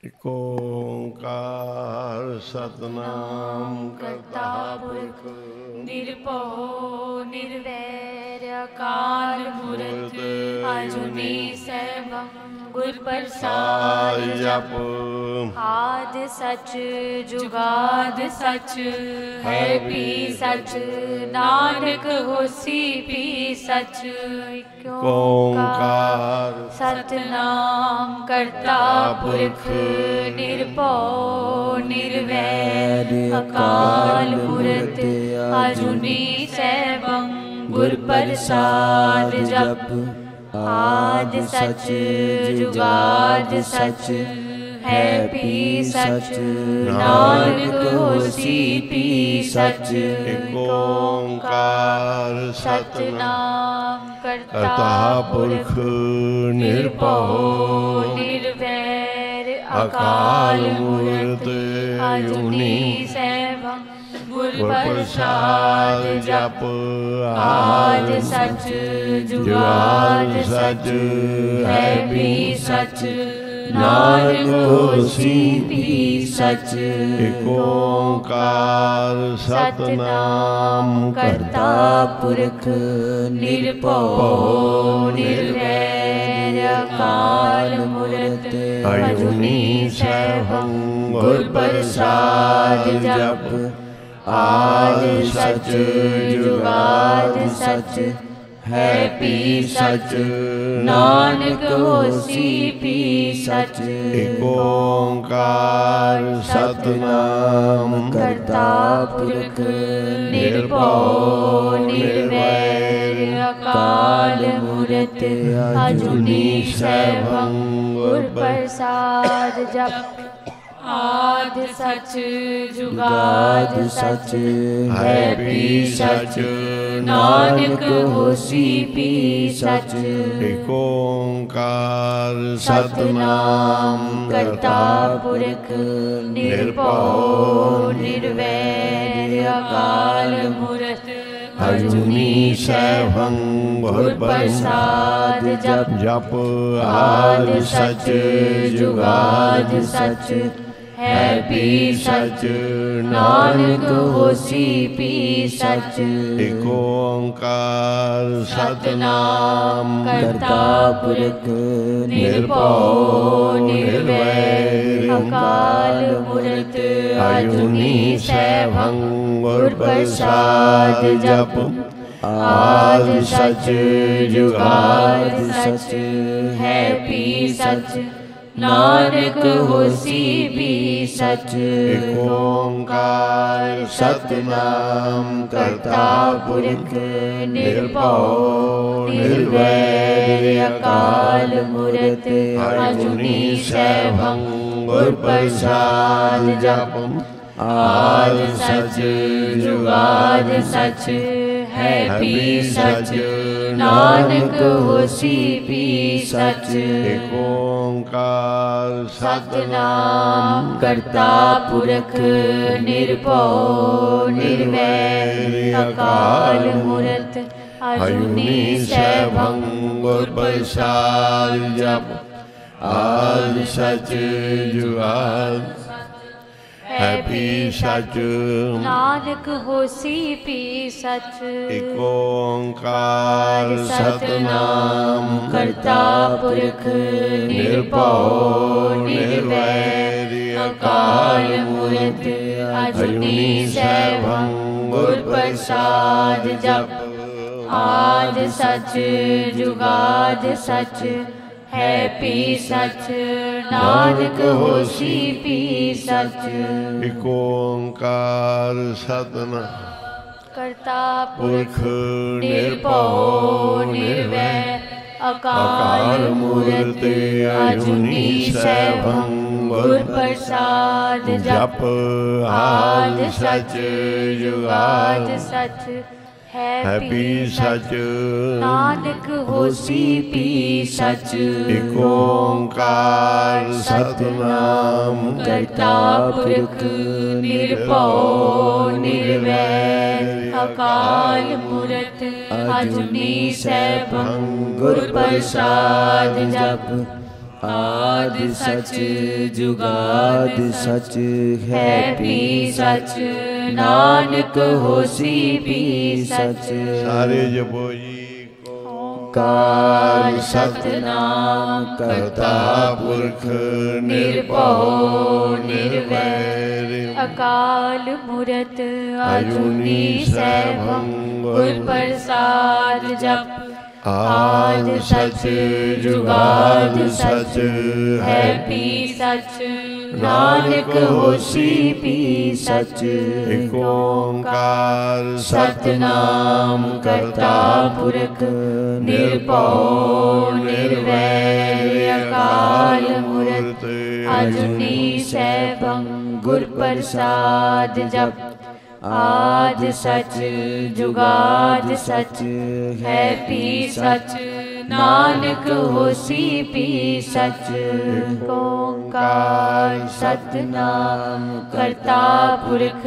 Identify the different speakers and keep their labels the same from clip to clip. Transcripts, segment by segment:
Speaker 1: एक ओंकार सतनाम करता पुरख
Speaker 2: निरभौ निर्वैर अकाल मूरत अजूनी सैभं गुर प्रसाद जप। आद सच जुगाद सच है भी सच नानक होसी भी सच।
Speaker 1: ओंकार
Speaker 2: सतनाम करता पुरख निरभौ निर्वैर अकाल मूरत अजूनी सैभं गुर प्रसाद जप। आद सच जुगाद सच है भी सच नानक होसी भी सच।
Speaker 1: एक ओंकार
Speaker 2: सतनाम करता
Speaker 1: पुरख
Speaker 2: निरभौ निर्वैर अकाल मूरत अजूनी सैभं गुर प्रसाद जप। आद सच जुगाद सच है भी सच नानक होसी भी सच।
Speaker 1: एक ओंकार सतनाम
Speaker 2: करता पुरख निरभौ निर्वैर अकाल मूरत अजूनी सैभं गुर प्रसाद जप। आद सच जुगाद सच है भी सच नानक होसी भी सच।
Speaker 1: एक ओंकार सतनाम
Speaker 2: करता पुरख निरभौ निर्वैर अकाल मूरत अजूनी सैभं गुर प्रसाद जप। आद सच जुगाद सच है भी सच नानक होसी भी सच।
Speaker 1: एक ओंकार
Speaker 2: सतनाम करता पुरख निरभौ निर्वैर अकाल मूरत अजूनी सैभं गुर प्रसाद जप।
Speaker 1: आद सच
Speaker 2: जुगाद सच है भी सच नानक होसी भी सच।
Speaker 1: एक ओंकार
Speaker 2: सतनाम करता पुरख निरभौ निर्वैर अकाल मूरत अजूनी सैभं गुर प्रसाद जप। आद सच जुगाद सच है भी सच नानक होसी भी सच।
Speaker 1: एक ओंकार
Speaker 2: सतनाम करता पुरख निरभौ निर्वैर अकाल मूरत अजूनी सैभं गुर प्रसाद जप। आद सच जुगाद सच है भी सच नानक होसी भी सच।
Speaker 1: एक ओंकार
Speaker 2: सतनाम करता पुरख निरभौ निर्वैर अकाल मूरत अजूनी सैभं गुर प्रसाद जप।
Speaker 1: आद सच जुगाद है भी सच
Speaker 2: नानक होसी भी सच।
Speaker 1: एक ओंकार
Speaker 2: सतनाम करता पुरख निरभौ निर्वैर अकाल मूरत अजूनी सैभं गुर प्रसाद जप। आद सच जुगाद सच है भी सच नानक होसी भी सच।
Speaker 1: एक ओंकार सतनाम
Speaker 2: करता पुरख निरभौ निर्वैर अकाल मूरत अजूनी सैभं गुर प्रसाद जप। आद सच जुगाद सच है भी सच नानक होसी भी सच।
Speaker 1: एक ओंकार
Speaker 2: सतनाम करता पुरख निरभौ निर्वैर अकाल मूरत अजूनी सैभं गुर प्रसाद जप। आद सच जुगाद सच है भी सच नानक होसी भी सच।
Speaker 1: सारे जपो जी।
Speaker 2: ओंकार सतनाम करता पुरख निर्भौ निर्वैर अकाल मूरत अजूनी सैभं गुर प्रसाद जप। आद सच जुगाद सच है भी सच नानक होसी भी सच।
Speaker 1: एक ओंकार
Speaker 2: सतनाम करता पुरख निर्भौ निर्वैर अकाल मूरत अजूनी सैभं गुर प्रसाद जप। आद सच जुगाद सच है भी सच नानक होसी भी सच। ओंकार सतनाम करता पुरख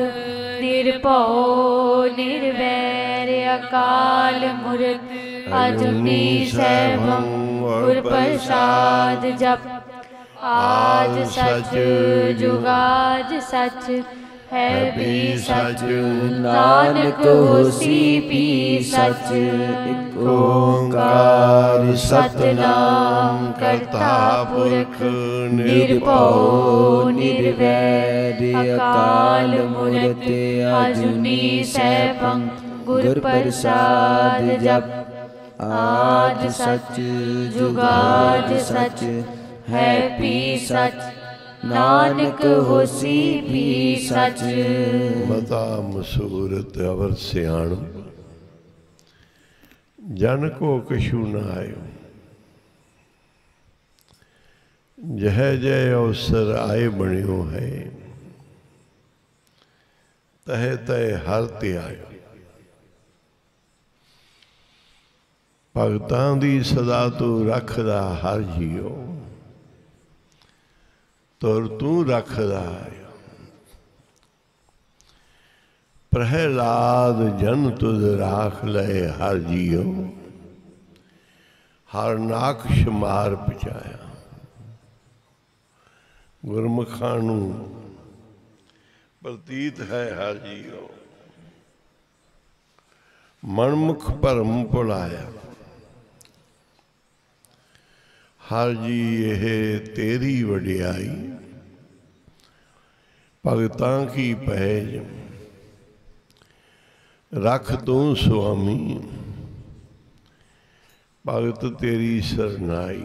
Speaker 2: निर्भौ निर्वैर अकाल मूरत अजूनी सैभं गुर प्रसाद जप। आद सच जुगाद सच है भी सच नानक होसी भी सच। ओंकार सतनाम करता पुरख निर्भौ निर्वैर अकाल मूरत अजूनी सैभं गुर प्रसाद जप। आद सच जुगाद सच है भी सच नानक होसी भी सच।
Speaker 1: मता मसूरत अवर सियाण जन को कछु न आयो। जह जय अवसर आए बणियो है तह तय हर ते आयो। भगतां दी सदा तू रखदा हर जियो तुर तू रखदा। प्रहलाद जन तुझ राख ले हर जियो हर नाकश मार पचाया। गुरमुखानू प्रतीत है हर जियो मनमुख भरम भुलाया। हर जी यह तेरी वडियाई भगतां की पहज रख तू स्वामी भगत तेरी सरनाई।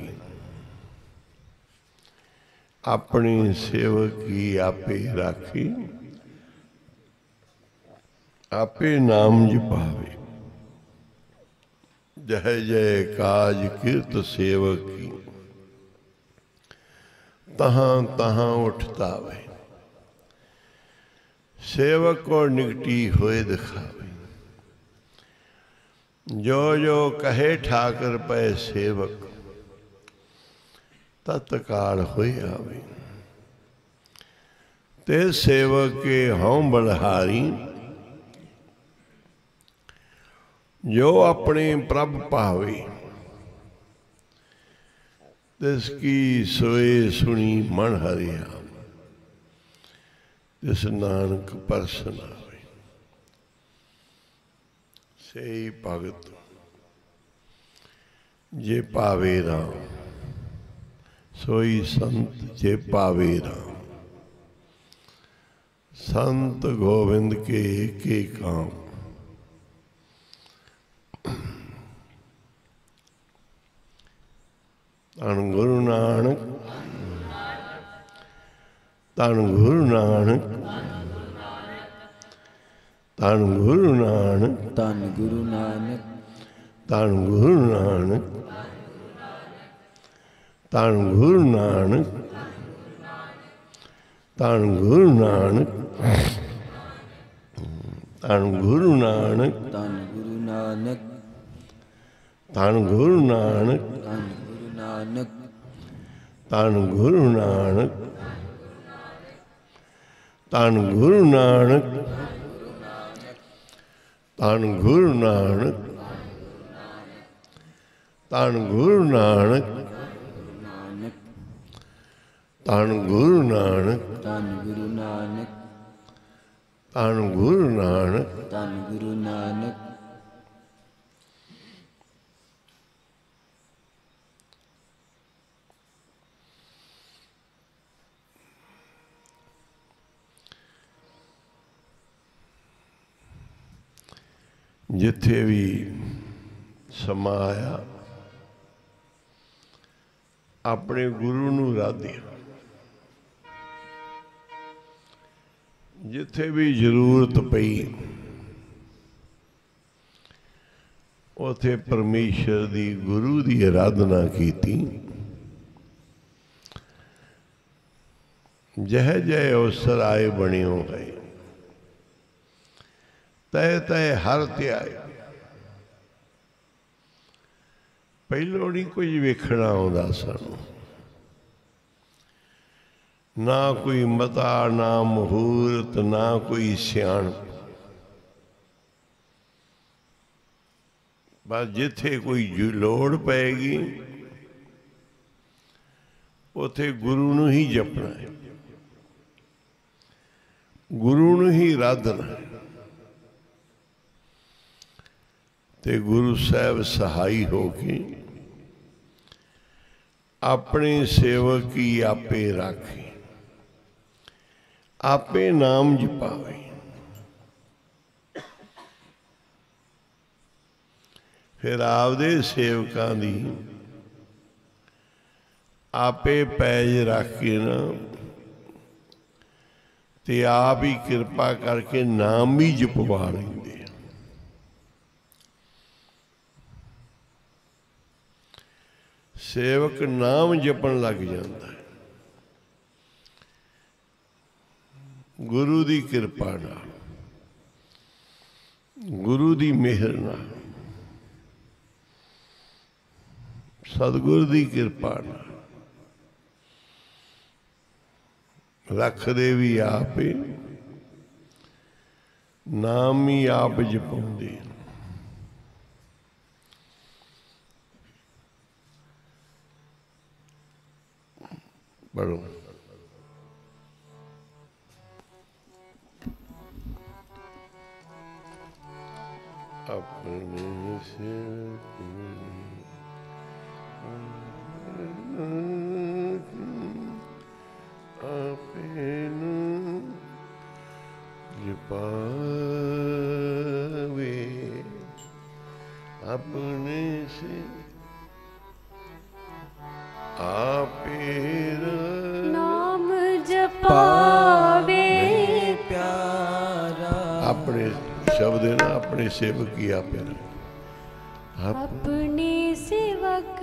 Speaker 1: अपनी सेवक की आपे राखी आपे नाम जपावे। जय जय काज किरत सेवक की तहाँ तहाँ उठता वे। सेवक को निकटी होए दिखावे जो जो कहे ठाकर पे सेवक तत्काल होए आवे। ते सेवक के हों बलहारी जो अपने प्रभ पावे। तिसकी सोए सुनी मन हरिया तिस नानक परसन आवे। से भगत जे पावे राम सोई संत जे पावे राम। संत गोविंद के काम धन गुरु नानक धन गुरु नानक धन गुरु नानक
Speaker 3: धन गुरु नानक
Speaker 1: धन गुरु नानक धन गुरु नानक धन गुरु नानक धन गुरु नानक
Speaker 3: धन गुरु नानक
Speaker 1: धन गुरु नानक
Speaker 3: धन गुरु नानक
Speaker 1: धन गुरु नानक धन गुरु नानक धन गुरु नानक ਧੰਨ ਗੁਰੂ ਨਾਨਕ
Speaker 3: ਧੰਨ ਗੁਰੂ ਨਾਨਕ
Speaker 1: ਧੰਨ ਗੁਰੂ ਨਾਨਕ
Speaker 3: ਧੰਨ ਗੁਰੂ ਨਾਨਕ
Speaker 1: ਜਿੱਥੇ ਵੀ ਸਮਾਂ ਆਇਆ ਆਪਣੇ ਗੁਰੂ ਨੂੰ ਰਾਧਿਆ। ਜਿੱਥੇ ਵੀ ਜ਼ਰੂਰਤ ਪਈ ਉਥੇ ਪਰਮੇਸ਼ਰ ਦੀ ਗੁਰੂ ਦੀ ਆਰਾਧਨਾ ਕੀਤੀ। ਜਹ ਜਹ ਅਵਸਰ ਆਏ ਬਣਿਓ ਹੈ ਤੈ ਤੈ ਹਰ ਧਿਆਏ। ਪਹਿਲੋਂ ਨਹੀਂ ਕੁਝ ਵੇਖਣਾ ਆਉਂਦਾ ਸਾਨੂੰ, ਨਾ ਕੋਈ ਮਤਾ ਨਾ ਮਹੂਰਤ ਨਾ ਕੋਈ ਸਿਆਣਪ। ਬਸ ਜਿੱਥੇ ਕੋਈ ਲੋੜ ਪਏਗੀ ਉਥੇ ਗੁਰੂ ਨੂੰ ਹੀ ਜਪਣਾ ਹੈ, ਗੁਰੂ ਨੂੰ ਹੀ ਆਰਾਧਨਾ ਹੈ। ਤੇ ਗੁਰੂ ਸਾਹਿਬ ਸਹਾਈ ਹੋ ਕੇ ਆਪਣੇ ਸੇਵਕ ਕੀ ਆਪੇ ਰਾਖੇ, ਆਪੇ ਨਾਮ ਜਪਾਵੇ। ਫਿਰ ਆਪਦੇ ਸੇਵਕਾਂ ਦੀ ਆਪੇ ਪੈਜ ਰੱਖ ਕੇ ਨਾ ਤੇ ਆਪ ਹੀ ਕਿਰਪਾ ਕਰਕੇ ਨਾਮ ਵੀ ਜਪਵਾ ਲੈਂਦੇ। ਸੇਵਕ ਨਾਮ ਜਪਣ ਲੱਗ ਜਾਂਦਾ ਹੈ ਗੁਰੂ ਦੀ ਕਿਰਪਾ ਨਾਲ, ਗੁਰੂ ਦੀ ਮਿਹਰ ਨਾਲ, ਸਤਿਗੁਰ ਦੀ ਕਿਰਪਾ ਨਾਲ। ਰੱਖਦੇ ਵੀ ਆਪੇ, ਨਾਮ ਹੀ ਆਪ ਜਪਾਉਂਦੇ। ਪੜੋ ਆਪਣੇ ਸੇਵਕ ਆਪੇ ਨੂੰ ਜਪਾਵੇ, ਆਪਣੇ ਸੇ ਆਪੇ
Speaker 4: ਨਾਮ ਜਪਾਵੇ
Speaker 3: ਪਿਆਰਾ।
Speaker 1: ਆਪਣੇ शब्द है ना, अपने सेवक की आपे
Speaker 4: अपने सेवक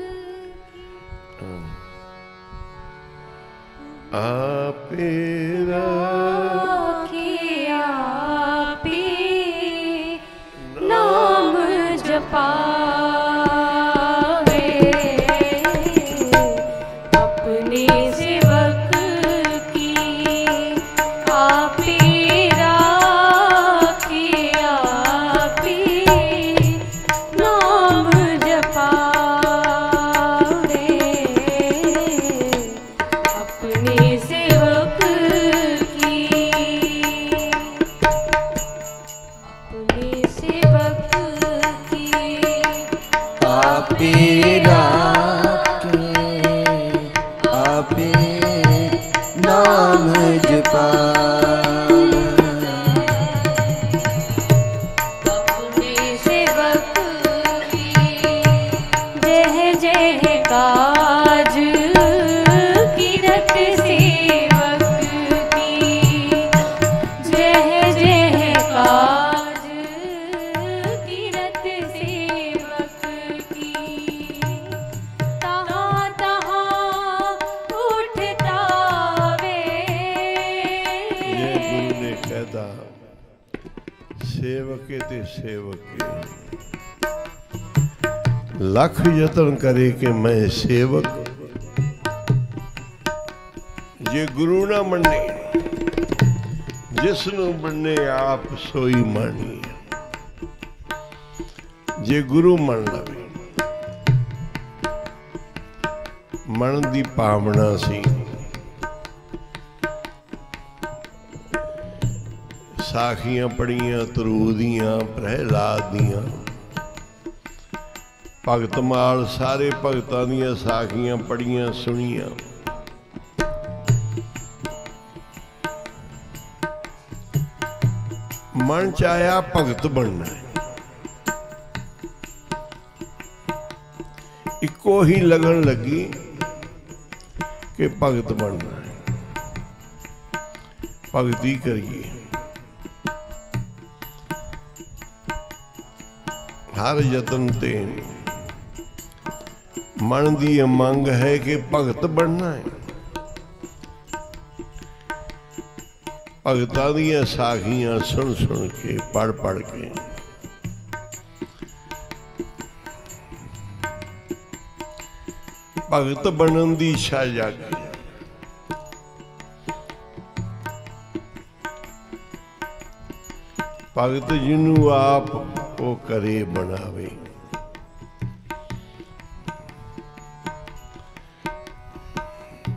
Speaker 1: आपे
Speaker 4: राखे आपे नाम जपावे। अपने सेवक की आपे
Speaker 3: नाम जपा
Speaker 4: अपने सेवक की जय जय काज कीरत सेवक की जय जय काज कीरत सेवक की तहाँ तहाँ उठता
Speaker 1: सेवक ते सेवक लख यतन करे कि मैं सेवक, जे गुरु ना मन्ने जिसनु बन्ने आप सोई मानी। जे गुरु मन लवे, मन दी पावना सी साखियां पढ़ियां तरू दियां प्रहलाद दियां भगतमाल सारे भगतां दियां साखियां पढ़ियां सुनियां। मन च आया भगत बनना है, इको ही लगन लगी कि भगत बनना है, भगती करिए। हर यतन ते मन की मंग है कि भगत बनना है। भगतां दियां साखियां सुन सुन के पढ़ पढ़ के भगत बनन दी इच्छा जागी। भगत जिन्नू आप वो करे बनावे,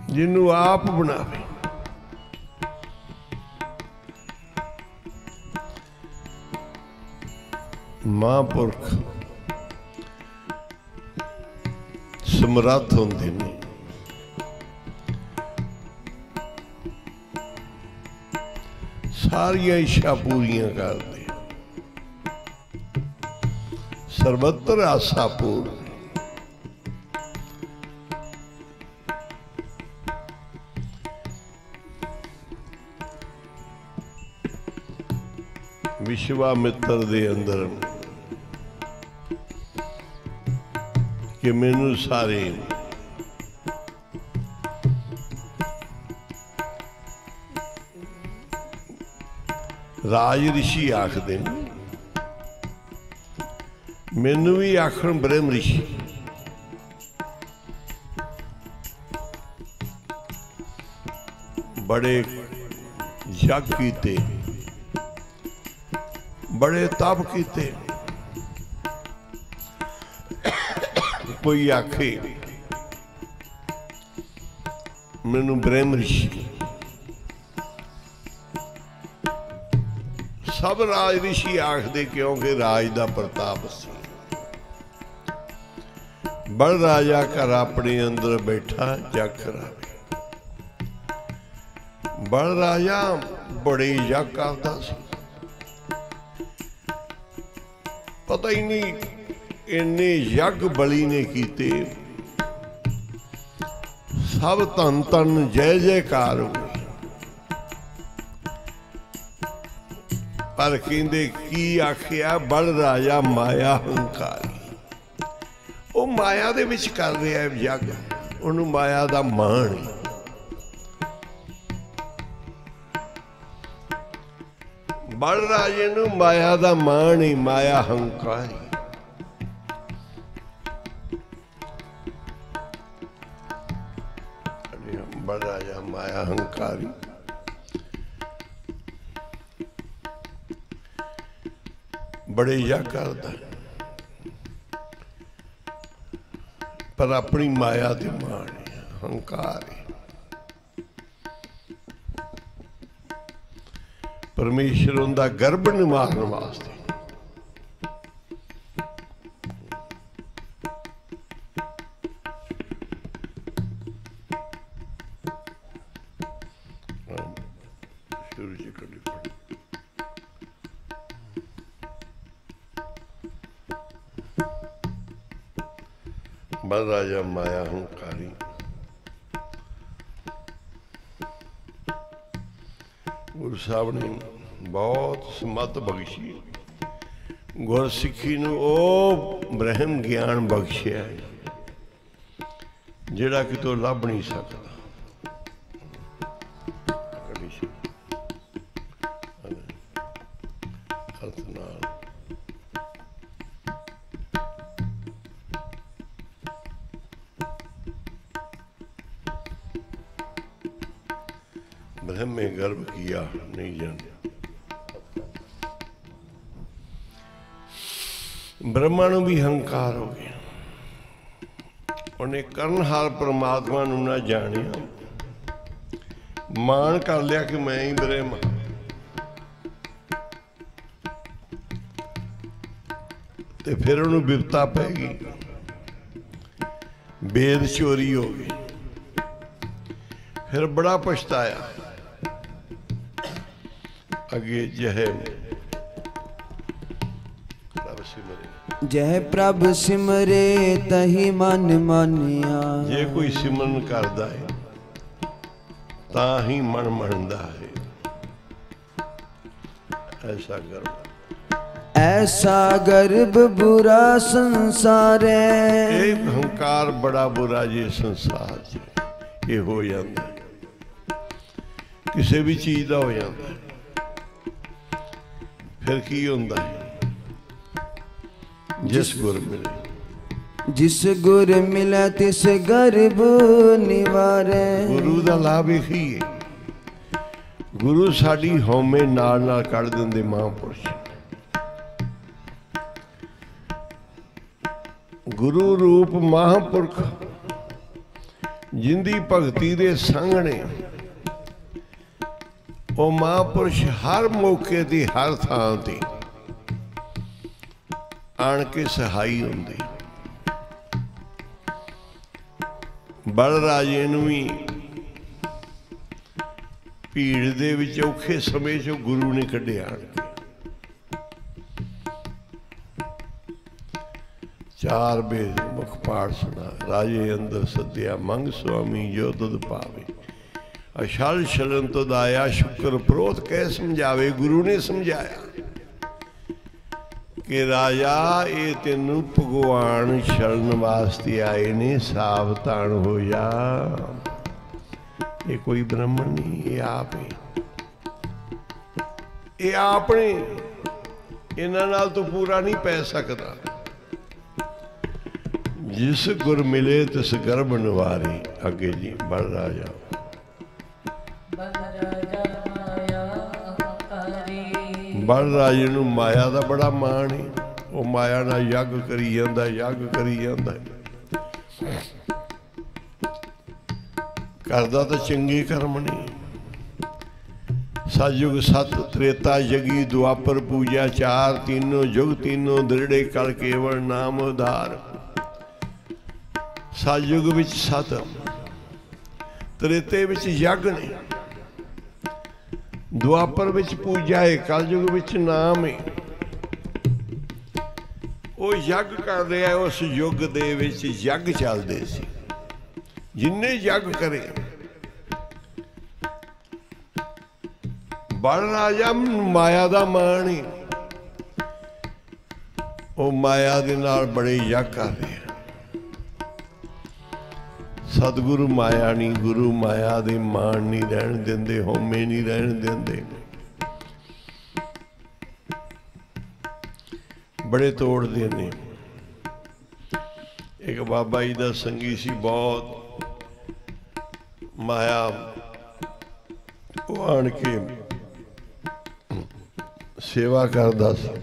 Speaker 1: जिन्नू आप बनावे। महापुरख समर्थ होंदे ने, सारियां इच्छा पूरियां करदे, सर्वत्र आशा पूर्ण। विश्वामित्र दे अंदर कि मैनू सारे राज ऋषि आखदे ने, मैनू भी आखण ब्रह्म ऋषि। बड़े यज्ञ कीते, बड़े तप कीते। कोई आखे मैनू ब्रह्म ऋषि, सब राज ऋषि आखदे क्योंकि राज दा प्रताप सी। बड़ राजा घर अपने अंदर बैठा जग करावे। बड़ राजा बड़े जग करदा सी, पता ही नहीं इन्ने यज्ञ बली ने कीते, सब धन धन जय जयकार हो गई। पर कहंदे की आखिया बड़ राजा माया हंकारी। वो माया दे विच कर रहा है यज्ञ, उन्होंने माया दा माण है। बड़ राजे नूं माया दा माण ही, माया हंकारी। बड़ राजा माया हंकारी, बड़े यज्ञ करदा पर अपनी माया दे माण हंकार है। परमेश्वर उनका गर्भ निवारण वास्ते बड़ राजा माया हंकारी। गुरु साहब ने बहुत समत बख्शी, गुर सिक्खी नूं ओ ब्रह्म ज्ञान बख्शिया जिहड़ा कितों लभ नहीं सकता। ब्रह्म में गर्भ किया नहीं जाने। ब्रह्मा नूं भी हंकार हो गया, उन्हें करनहार परमात्मा नूं ना जानिया, मान कर लिया कि मैं ही ब्रह्म। ते फिर उन्होंने बिपता पै गई, बेद चोरी हो गई। फिर बड़ा पछताया। अगे जह
Speaker 3: जह प्रभ सिमरे तही मन मानिया।
Speaker 1: जे कोई सिमरन करता है ता ही मन मनता है। ऐसा गर्व,
Speaker 3: ऐसा गर्भ बुरा संसार है।
Speaker 1: एक अहंकार बड़ा बुरा जी संसार च ये हो जाता है, किसी भी चीज का हो जाता है। फिर की होता है, जिस गुर मिले,
Speaker 3: जिस गुर मिले तिस गर्भ निवारे।
Speaker 1: गुरु का लाभ यही है, गुरु साड़ी हौमे नाल नाल कढ़ देंदे महापुरुष। गुरु रूप महापुरख जिंदी भगती दे संग ने, वो महापुरुष हर मौके दी हर थां ते आण के सहाई होंदे। बलराजे नूं भी भीड़ दे विच औखे समय चों गुरु ने कढिया। चार बेद मुख पाठ सुना, राजे अंदर सद्या मंग स्वामी जो तुद पावे। अशल शलन तो दाया शुक्र प्रोत कह समझावे। गुरु ने समझाया कि राजा ये तेनू भगवान शरण वास्ते आए ने, सावधान हो जा। ये कोई ब्राह्मण नहीं, ये आप है, ये आपने इन्हां नाल तो पूरा नहीं पै सकता। जिस गुर मिले तिस गर्भ निवारी। अगे जी बल राजा बलराजे नूं माया का बड़ा मान है। वो माया नाल यज्ञ करी जांदा, यज्ञ करी जांदा। करदा तो चंगे कर्म नहीं। सतयुग सत त्रेता जगी द्वापर पूजा चार, तीनों जुग तीनों दृढ़े कर केवल नाम उधार। सतयुग विच सत, त्रेते विच यज्ञ ने, द्वापर विच पूजा है, कलयुग विच नाम है। वो यज्ञ कर रहा है। उस युग दे विच यज्ञ चलदे सी, जिन्ने यज्ञ करे। बल राजा माया दा मान है, वो माया दे नाल बड़े यज्ञ कर रहे हैं। सतगुरु माया नहीं, गुरु माया दे मान नहीं रहन देंदे, होमे नहीं रहन देंदे। बड़े तोड़ते ने। एक बाबा जी का संगी सी, बहुत माया, वो आन के सेवा करता सी।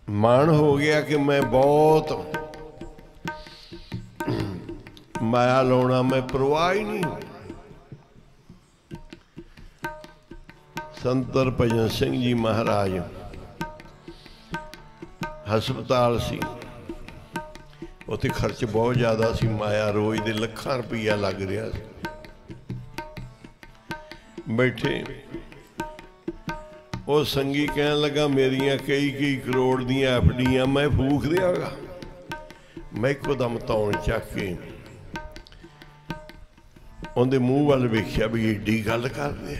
Speaker 1: मान हो गया कि मैं बहुत माया लाउणा, मैं परवाह ही नहीं। संतर भजन सिंह जी महाराज हस्पताल सी, उत्थे खर्च बहुत ज़्यादा सी। माया रोज दे लाखां रुपया लग रहा सी। बैठे वो संगी कहन लगा, मेरिया कई कई करोड़ दियां एफडियां मैं फूक देंगा। मैं एकदम तौन चक के उनके मूँह वाल वेख्या भी एडी गल करदे।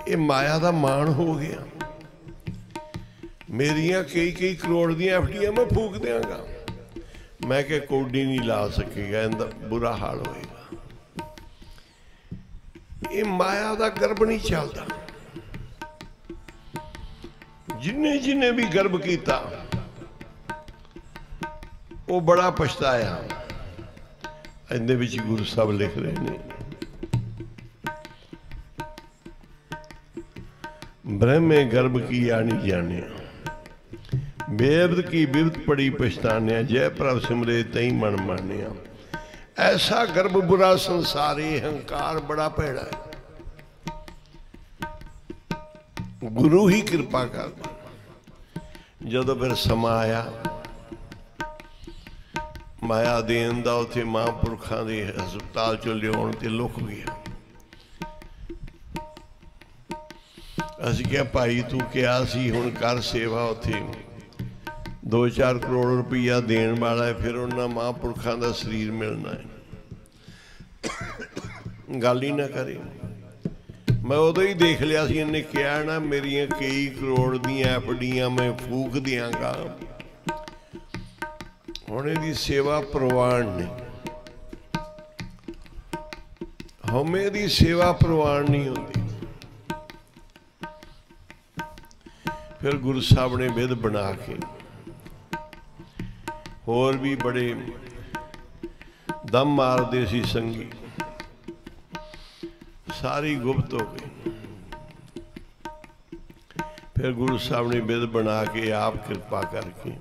Speaker 1: ये माया का मान हो गया। मेरिया कई कई करोड़ दियां एफडियां मैं फूक देंगा। मैं क्या कोडी नहीं ला सकेगा, इनका बुरा हाल होएगा। ये माया का गर्भ नहीं चलता। जिन्हें जिन्हें भी गर्भ किया वो बड़ा पछताया। इहदे विच गुरु साहब लिख रहे हैं, ब्रह्मे गर्भ की आनी जाने, बेअब्द की बिब्द पड़ी पछताने, जय प्रभ सिमरे तई मन मानिया। ऐसा गर्भ बुरा संसारी, अहंकार बड़ा भैड़ा है। गुरु ही कृपा करता। जदों फिर समा आया माया देन दा, उत्थे महापुरखों के हस्पताल चों लियाउण ते लुक गया। असीं क्या भाई तू क्या सी हुण कर सेवा, उत्थे 2-4 करोड़ रुपया देण वाला है, फिर उन्हां महापुरखों का शरीर मिलना है, गल ही ना करे। मैं उदों ही देख लिया सी, इन्हें कहा ना मेरिया कई करोड़ दियां एफडियां मैं फूक दियांगा। हुण इहदी सेवा प्रवान नहीं, हमें दी सेवा प्रवान नहीं होती। फिर गुरु साहब ने विध बना के होर भी बड़े दम मारते सी संगी, सारी गुप्त हो गई। फिर गुरु साहब ने विध बना के आप कृपा करके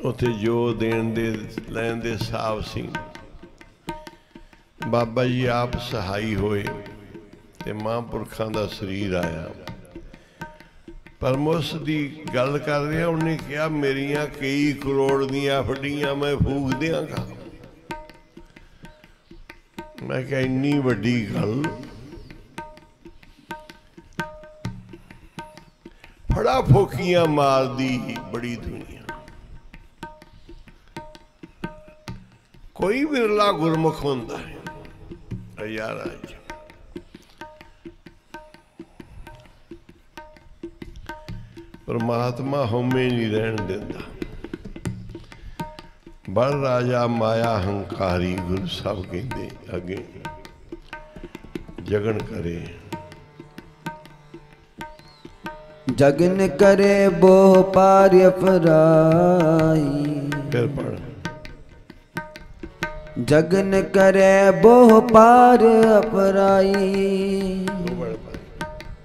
Speaker 1: उत्थे जो देन दे लैन दे साहब सी, बाबा जी आप सहाई होए ते महापुरखों का शरीर आया। पर मुस की गल कर रहा, उन्हें कहा मेरिया कई करोड़ दियां फड़ियां मैं फूक देंगा। मैं क्या इन्नी वड्डी गल, फड़ा फोकियां मार दी बड़ी दुनिया। कोई विरला गुरमुख होंदा है यार। परमात्मा हमें नहीं रहन देता। बड़ राजा माया हंकारी, गुरु साहब कहते अगे जगन करे।
Speaker 3: जगन करे बोह पार अपराई।
Speaker 1: फिर पढ़।
Speaker 3: जगन करे बोह पार अपराई।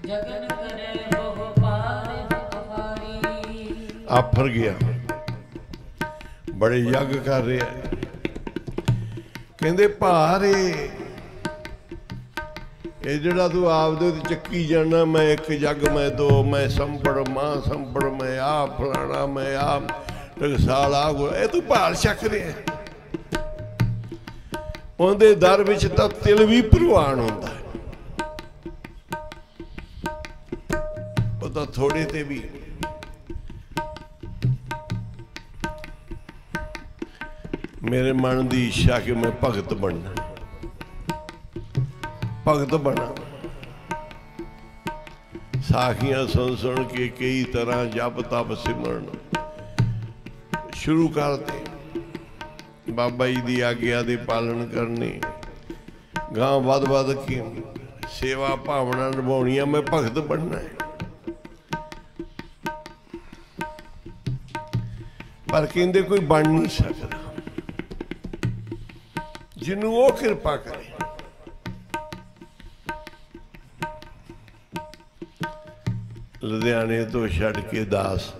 Speaker 4: जगन करे बहु पार अपराई।
Speaker 1: आफर गया, बड़े यज्ञ कर रहे हैं, कहते भारे ये जड़ा तू आपदे चक्की जाना, मैं एक जग मैं दो, मैं संपड़ मां संपड़, मैं आ फलाना, मैं आ टकसाल आ गो, ये तू भार छक रहे हैं। उनके दर विच तां तिल भी प्रवान होंदा है, वो तां थोड़े ते भी। मेरे मन की इच्छा कि मैं भगत बनना, भगत बना। साखियां सुन सुन के कई तरह जप तप सिमरन शुरू करते, बाबा जी की आग्ञा के पालन करने, गांव वध वध के सेवा भावना निभाउणियां, मैं भगत बनना है। पर कहते कोई बन नहीं सकता जिन्हों वो कृपा करे। लुधियाने तो छड़ के दास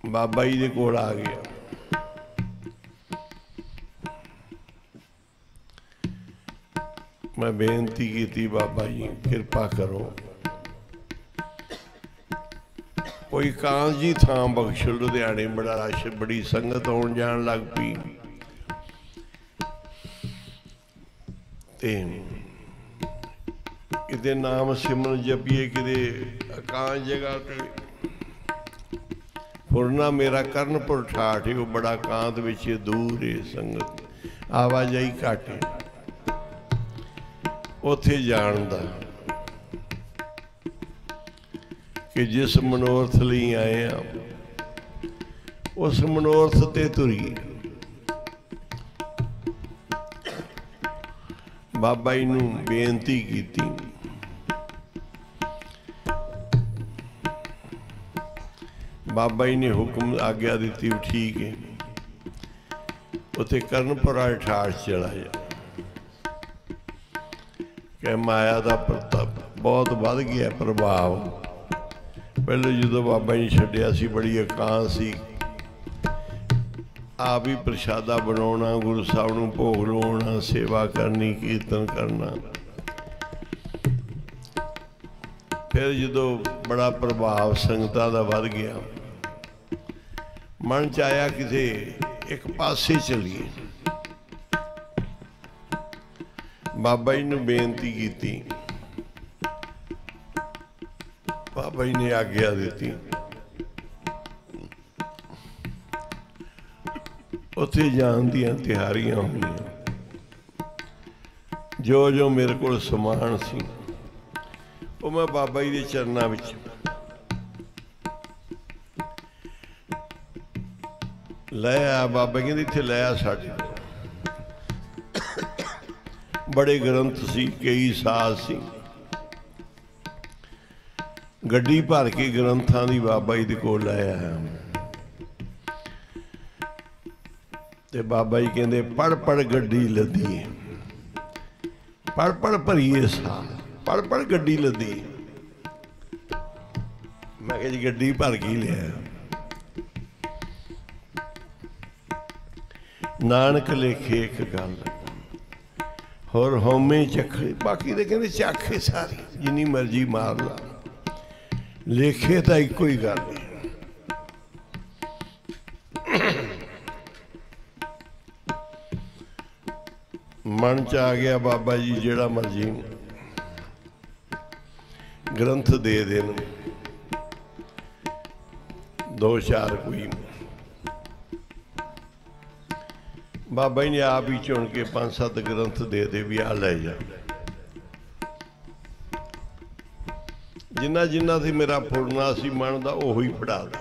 Speaker 1: बाबा जी के कोल आ गया। मैं बेनती की, बाबा जी कृपा करो, कोई कांज जी थां बख्शो। लुधियाने बड़ा रश, बड़ी संगत आउण जाण लग पई। किते नाम सिमरन जपीए, किते अकांज जगह पे फुरना मेरा करनपुर ठाठ है, वो बड़ा कांत विच दूर है, संगत आवाजाई घट है, उत्थे जाण दा कि जिस मनोरथ लई आए हैं उस मनोरथ ते तुरीए। बाबा जी नूं बेनती की, बाबा जी ने हुक्म आग्ञा दी, ठीक है उत्थे करनपुरा ठाठ चला जा। कि माया का प्रताप बहुत बढ़ गया, प्रभाव। पहले जो बाबा जी छड्डिया सी, बड़ी एकांत सी, आप ही प्रशादा बनाना, गुरु साहब नूं भोग लाउणा, सेवा करनी, कीर्तन करना, फिर जो बड़ा प्रभाव संगतां दा वध गया, मन च आया किसी एक पासे चलीए। बाबा जी ने बेनती की, बाबा जी ने आग्ञा दी। उत्थे जान दियां तैयारियां हुई। जो जो मेरे को समान सी वो मैं बाबा जी के चरणों में लै आ। बाबा कहते इत्थे लै आ, साडे बड़े ग्रंथ सी, कई साल सी। गड्डी भर के ग्रंथां दी बाबा जी दे कोल लै आया। ते बाबा जी कहते पढ़ पढ़ गड्डी लदी, पढ़ पढ़ भरीए साल, पढ़ पढ़ गड्डी लदी। मैं कहा जी गड्डी भर के लिया। नानक लेखे एक गल होर होमे चखे, बाकी तो कहते चाखे सारी जिन्नी मर्जी मार ला, लेखे तो एको ही गल है। मन च आ गया बाबा जी जेड़ा मर्जी ग्रंथ दे देन, दो चार कोई। बाबा जी ने आप ही चुन के 5-7 ग्रंथ दे दे भी आ लै जा। जिन्ना जिन्ना से मेरा फुरना सी मन का उही पढ़ा दे।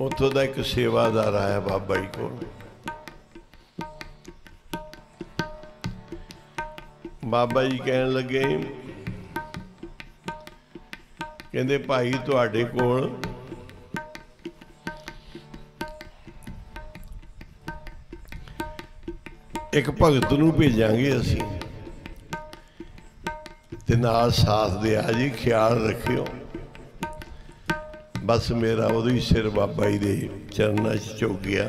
Speaker 1: उतों का एक सेवादार आया बाबा जी को, बाबा जी कहन लगे कहते भाई तुहाडे कोल एक भगत नूं भेजांगे असीं, ते नाल साथ दे आ जी, ख्याल रखियो। बस मेरा उदों ही सिर बाबा जी दे चरणों च झुक गया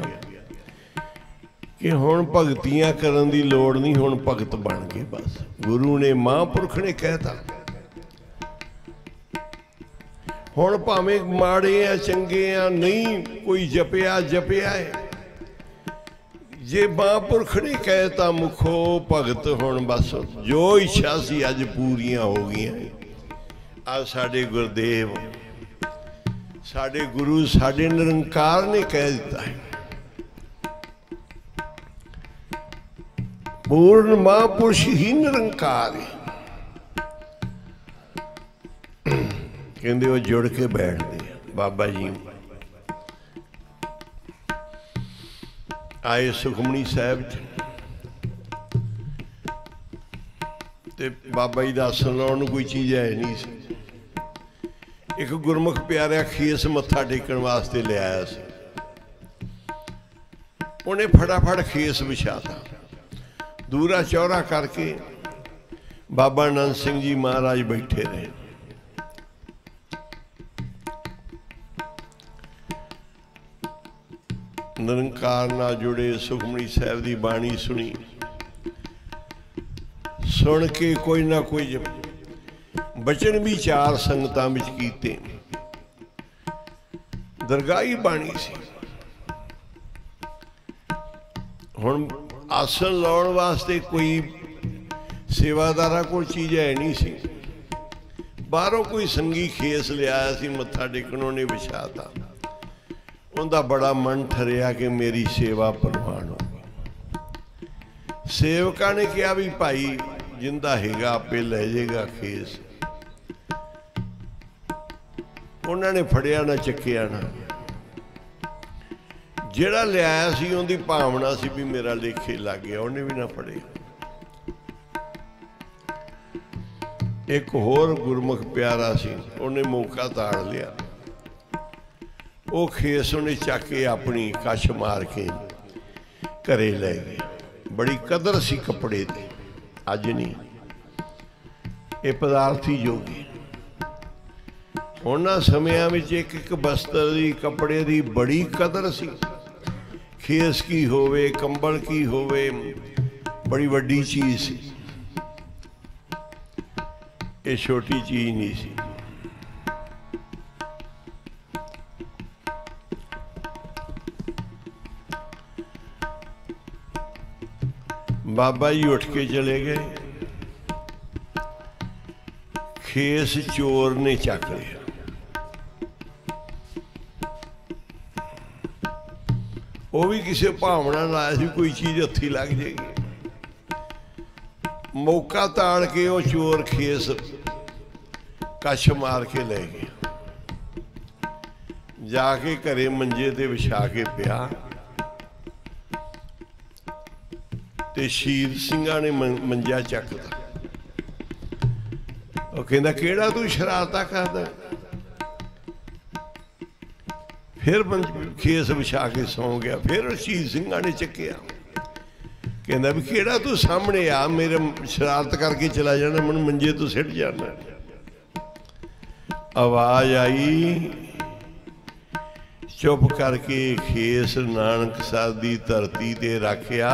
Speaker 1: कि हुण भगतियां करन दी लोड़ नहीं, हुण भगत बन गए। बस गुरु ने महापुरख ने कहता, हुण भावें माड़े आ चंगे आ नहीं कोई जपिया जपिया है, जे महापुरख ने कहता मुखो भगत हुण बस जो इच्छा सी अज पूरियां हो गई। आ साडे गुरदेव साडे गुरु साडे निरंकार ने कह दिता है, पूर्ण महापुरुष ही निरंकार है। कहते वो जुड़ के बैठते। बाबा जी आए सुखमनी साहब ते बाबा जी का आसन लाने कोई चीज़ है नहीं सी। एक गुरमुख प्यारा खेस मत्था टेकन वास्ते ले आया सी, उन्हें फटाफट खेस बिछाता, दूरा चौरा करके बाबा नंद सिंह जी महाराज बैठे रहे। निरंकार नाल जुड़े सुखमनी साहब की बाणी सुनी, सुन के कोई ना कोई बचन भी 4 संगतां विच कीते। दरगाही बाणी सी। हुण आसन लाउण वास्ते कोई सेवादारा कोल चीज़ है नहीं सी। बाहरों कोई संगी खेस लिया सी, मत्था टेकण उन्हें विछाता। उनका बड़ा मन ठरिया कि मेरी सेवा प्रवान होगी। सेवका ने कहा भी भाई जिंदा हैगा आपे ले जाएगा खेस। उन्होंने फड़िया ना चक्या ना, जेड़ा लिया सी उनकी भावना सी भी मेरा लेखे लग गया, उन्हें भी ना फड़े। एक होर गुरमुख प्यारा सी, उन्हें मौका ताड़ लिया। वो खेस उन्हें चक के अपनी कश मार के घरे ले गए। बड़ी कदर सी कपड़े की, अज नहीं। ये पदार्थी जोगी उन्हां समयां विच एक एक बस्तर की कपड़े की बड़ी कदर सी। खेस की होवे, कंबल की होवे, बड़ी वड्डी चीज सी। ये छोटी चीज नहीं सी। बाबा जी उठ के चले गए। खेस चोर ने चक लिया। वो भी किसी भावना लाया सी कोई चीज हथी लग जाएगी। मौका ताड़ के वो चोर खेस कछ मार के ले गया। जाके घरे मंजे ते विछा के पिया ते शीर सिंघा ने मंजा चकता। वो कहता केड़ा तू शरारता करदा। फिर खेस विछा के सौ गया। फिर शीर सिंघा ने चकिया। कहता भी केड़ा तू सामने आ, मेरे शरारत करके चला जाना, मैं मंजे तो सिट जाना। आवाज आई, चुप करके खेस नानकसर दी धरती ते रखिया।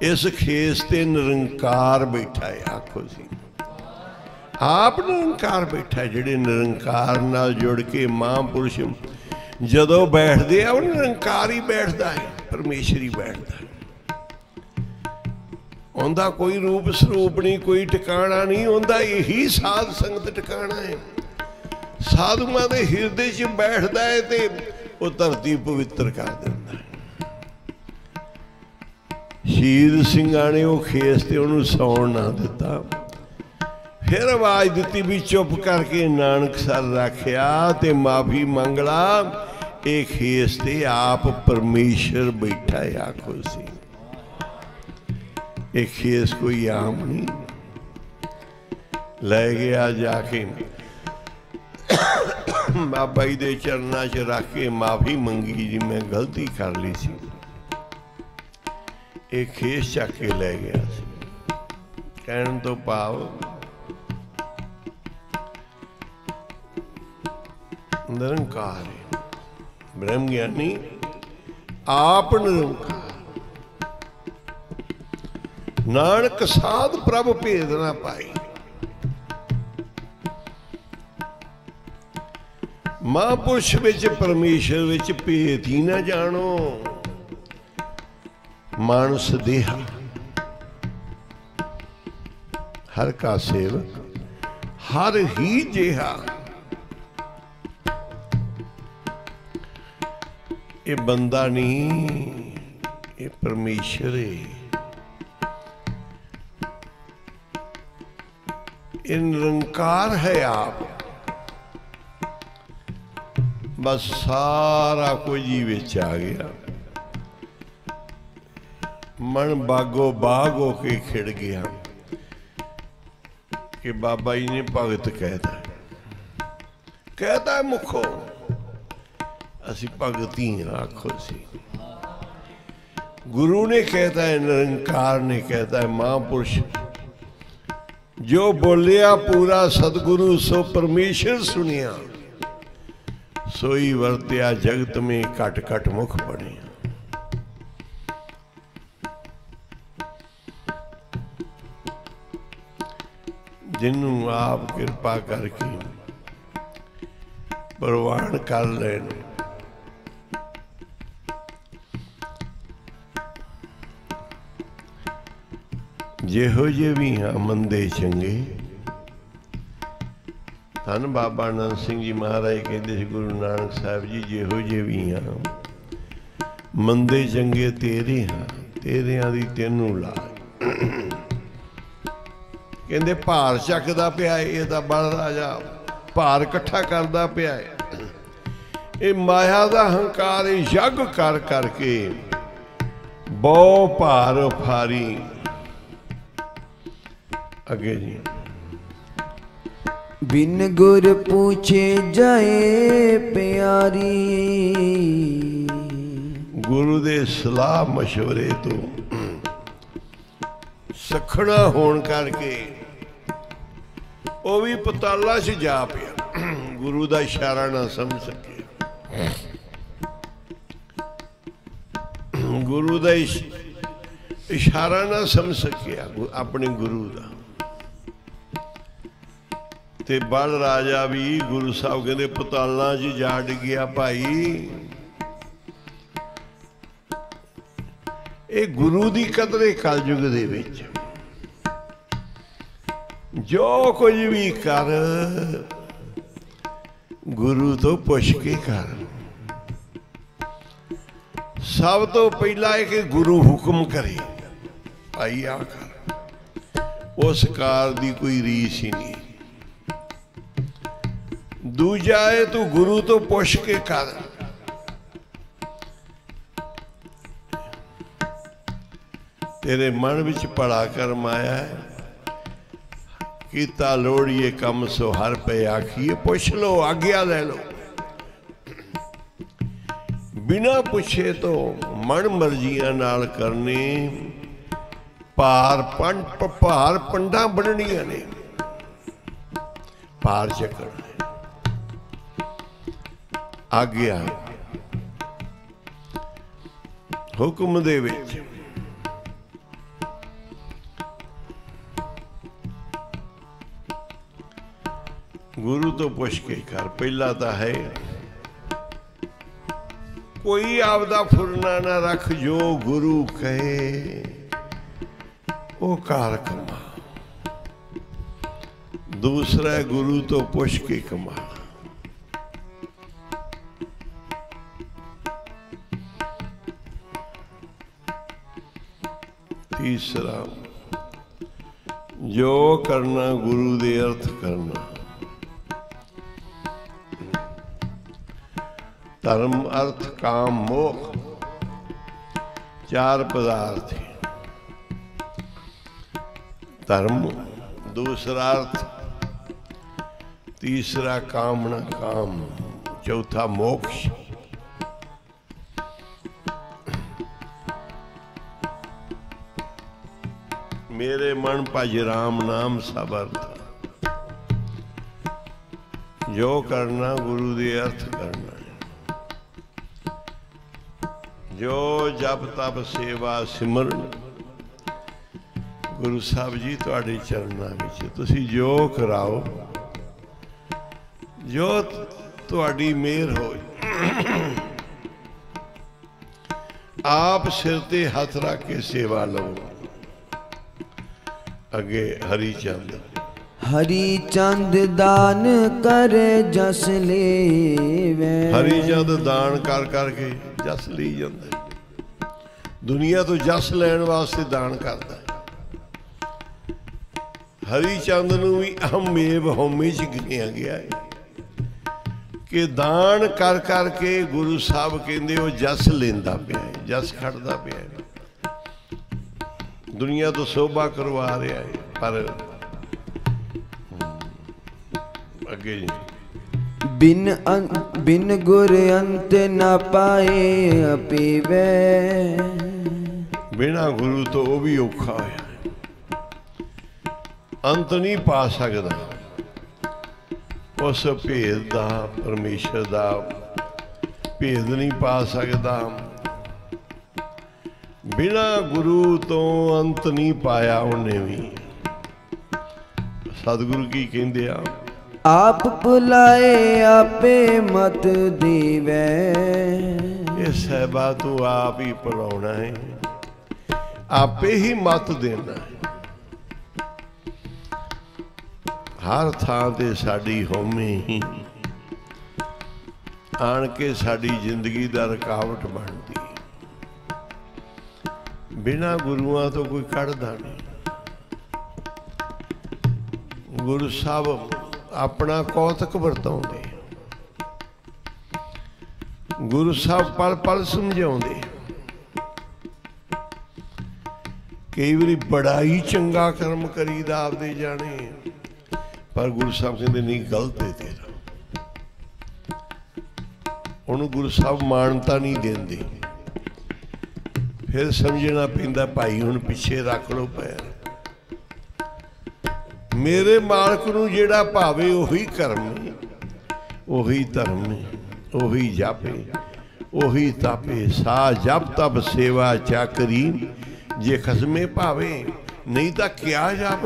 Speaker 1: इस खेस ते निरंकार बैठा है। आखो सी आप निरंकार बैठा है। जिहड़े निरंकार नाल जुड़ के महापुरुष जदों बैठते हैं, वो निरंकार ही बैठता है, परमेश्वर ही बैठता है। उनका कोई रूप स्वरूप नहीं, कोई टिकाणा नहीं। उनका यही साध संगत टिकाणा है। साधुआं दे हिरदे च बैठता है ते वो धरती पवित्र कर देता है। शीर सिंघा ने वो खेस ते उन्होंने सौण ना दिता। फिर आवाज दी भी चुप करके नानकसर रखिया ते माफी मंगला। ये खेस ते आप परमेश्वर बैठा है। आखो सी ये खेस कोई आम नहीं। ले गया जाके बाबा जी दे चरणा च रख के माफी मंगी, जी मैं गलती कर ली सी। एक खेस चक के ले गया। कहने तो भाव निरंकार है, ब्रह्म ज्ञानी आप निरंकार। नानक साध प्रभ भेद ना पाई। महापुरुष विच परमेश्वर विच भेद ही ना जानो। मानस देहा हर का सेवक हर ही जेहा। ये बंदा नहीं, ये परमेश्वर है। ये निरंकार है आप। बस सारा कुछ जी विच आ गया। मन बागो बाग होके खिड़ गया कि बाबा जी ने भगत कहता है मुखो असी भगत ही आखो सी। गुरु ने कहता है, निरंकार ने कहता है, महापुरुष जो बोलिया पूरा सतगुरु सो परमेश्वर सुनिया। सोई वरत्या जगत में कट कट मुख बने। जिन्हों आप कृपा करके प्रवान कर लेन। जेहो जे भी हाँ मंदे चंगे। धन बाबा नंद सिंह जी महाराज कहते गुरु नानक साहब जी जेहो जे भी हाँ मंदे चंगे तेरे हाँ, तेरियां दी तेनू लाज। कहते भार चकदा पिया इहदा बल राजा, भार इकट्ठा करदा पिया। ये माया दा हंकार यग कर करके बहु भार उफारी। अगे जी
Speaker 3: बिन गुर पूछे जाए प्यारी।
Speaker 1: गुरु दे सलाह मशवरे तो सखना होण करके वो भी पताला से जा पिया। गुरु दा इशारा ना समझ सके। गुरु का इशारा ना समझ सकिया अपने गुरु का। ते बल राजा भी गुरु साहब कहते पतालां च जा डिग्या भाई। ये गुरु की कदर है कलयुग दे विच। जो कुछ भी कर गुरु तो पुछ के कर। सब तो पहला है कि गुरु हुक्म करे भाई आ कर, उस कार दी कोई रीस ही नहीं। दूजा है तू गुरु तो पुछ के कर। तेरे मन विच भला कर्म आया है, कीता लोड़िए कम सो हर पे आखिए। पुछ लो, आज्ञा ले लो। बिना पुछे तो मन मर्जियां नाल करने भार पंडा बननियां ने, भार चकना है। आज्ञा हुक्म दे विच गुरु तो पुछ के कर। पहला तो है कोई आपदा फुरना ना रख, जो गुरु कहे वो कार कमा। दूसरा है गुरु तो पुछ के कमा। तीसरा जो करना गुरु दे अर्थ करना। धर्म अर्थ काम मोह चार पदार्थ है। धर्म, दूसरा अर्थ, तीसरा कामना काम, चौथा मोक्ष। मेरे मन भज राम नाम सब अर्थ। जो करना गुरु दे अर्थ करना है। जो जप तप सेवा सिमरन गुरु साहब जी तुहाडे चरनां विच तुसीं जो कराओ, जो तुहाडी मेहर होए। आप सिर ते हथ रख के सेवा लो। अगे हरी चंद।
Speaker 3: हरी चंद दान कर जस लेवे।
Speaker 1: हरी चंद दान कर करके जस ली जाता। दुनिया तो जस लैण वास्ते दान करता। हरी चंद नूं भी अहमेव होमे च गिनिया गया है कि दान कर करके गुरु साहब कहते वो जस लेंदा पिया है, जस खड़दा पिया है। दुनिया तो शोभा करवा रहा है, पर अगे
Speaker 3: बिन गुर अंत न पाए अपीवे।
Speaker 1: बिना गुरु तो वो भी औखा होया, अंत नहीं पा सकता उस भेद दा, परमेश्वर दा भेद नहीं पा सकता। बिना गुरु तो अंत नहीं पाया उन्हें भी। सतगुरु की कहते आ,
Speaker 3: आप बुलाए आपे मत दीवे।
Speaker 1: ये सहबा तू आप ही पढ़ाना है, आपे ही मत देना है। हर थां ते साडी होमे ही आन के साडी जिंदगी दा रुकावट बनती। बिना गुरुआं तो कोई कढ़दा नहीं। गुरु साहब अपना कौतक वरताउंदे, गुरु साहब पल पल समझाउंदे। कई बारी बड़ा ही चंगा कर्म करीदा आपदे जाने, पर गुरु साहब कहते नहीं गलत है तेरा। उन्होंने गुरु साहब मानता नहीं देंदे। फिर समझना पैंदा भाई हुण पिछे रख लो पैर। मेरे मालक नूं जेड़ा भावे उही कर्म, उही धर्म, उही जप, ओही तापे सा जप तप सेवा चाकरी जे खसमे भावे। नहीं तो क्या जप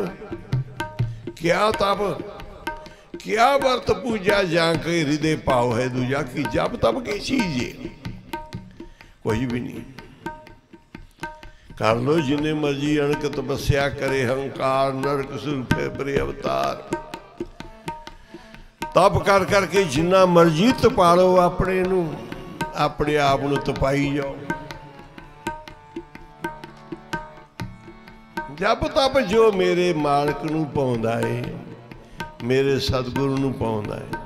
Speaker 1: क्या तप क्या वर्त पूजा जा के हृदय भाव है दूजा की जप तप की चीज है, कोई भी नहीं। कर लो जिन्हें मर्जी अणक तपस्या करे हंकार नरक स्वरूप परे अवतार। तप कर करके जिन्ना मर्जी तपा लो अपने नू, अपने आप नू तपाई जाओ। जप तप जो मेरे मालक नू पाउंदा है, मेरे सतगुरु नू पाउंदा है।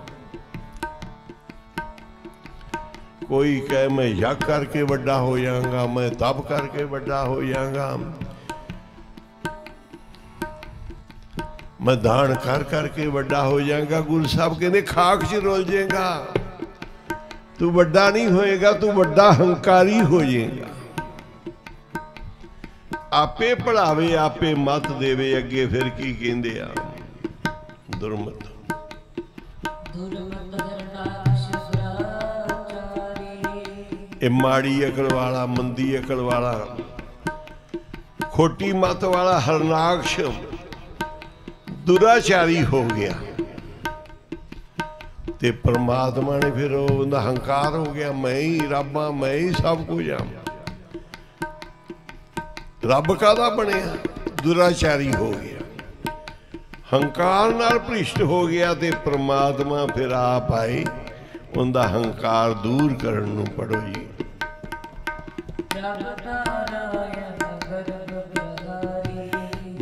Speaker 1: कोई कहे मैं यज्ञ करके बड़ा हो जाऊंगा, मैं तप करके बड़ा हो जाऊंगा, मैं दान कर करके बड़ा हो जाऊंगा। गुरु साहब कहते खाक च रोल जाएगा, तू बड़ा नहीं होएगा, तू बड़ा हंकारी हो जाएगा। आपे पढ़ावे आपे मत देवे, अगे फिर की कहंदे आ दुर्मत ए माड़ी अकल वाला मंदी अकल वाला खोटी मत वाला हरनाक्ष दुराचारी हो गया ते परमात्मा ने फिर उनका हंकार हो गया, मैं ही रब हाँ, मैं ही सब कुछ हाँ। रब कादा बनया, दुराचारी हो गया, हंकार नाल भ्रिष्ट हो गया। ते परमात्मा फिर आप आए उनका हंकार दूर करने नूं पढ़ो जी।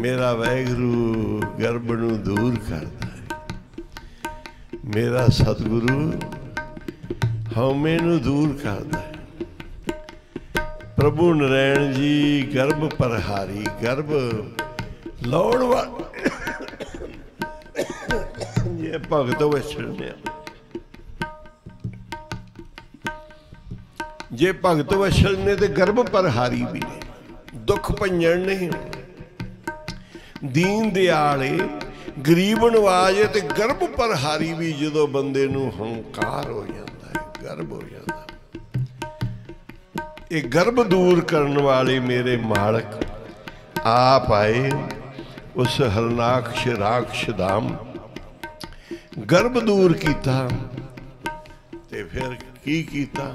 Speaker 1: मेरा वाहिगुरु गर्भ नूं दूर करता है, मेरा सतगुरु हौमे नूं दूर करता है। प्रभु नारायण जी गर्भ परहारी, गर्भ लौड़ वाले ये भगत वछड़ने, जे भगत वछल ने तो गर्भ परहारी भी ने, दुख भंजन ने, दीन दयाले गरीब नवाज ते गर्भ परहारी भी। जो बंदे नूं हंकार हो जाता है, गर्भ हो जाता है, ये गर्भ दूर करने वाले मेरे मालक आप आए उस हरनाक्ष राक्ष धाम, गर्भ दूर किया ते फिर की कीता?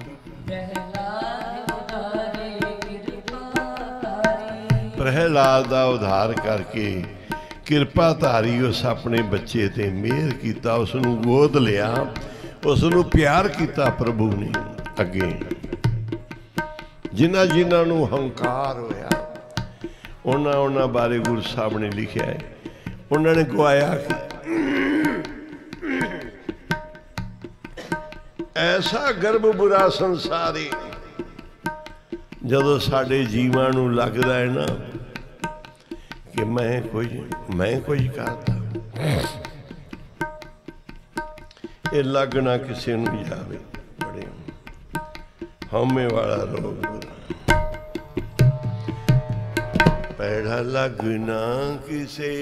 Speaker 1: प्रहलाद का उद्धार करके कृपा धारी उस अपने बच्चे ते मेहर किया, उसनू गोद लिया, उसनू प्यार किया प्रभु ने। अगे जिन्हां जिन्हां नू हंकार होया उन्हां उन्हां बारे गुरु साहब ने लिखा है, उन्होंने गवाया कि ऐसा गर्भ बुरा संसारी जदों साडे जीवां नू लगदा है ना कि मैं कोई करता, ये लगना किसी नू जावे बड़े हौमे वाला रोग पैड़ा लगना किसे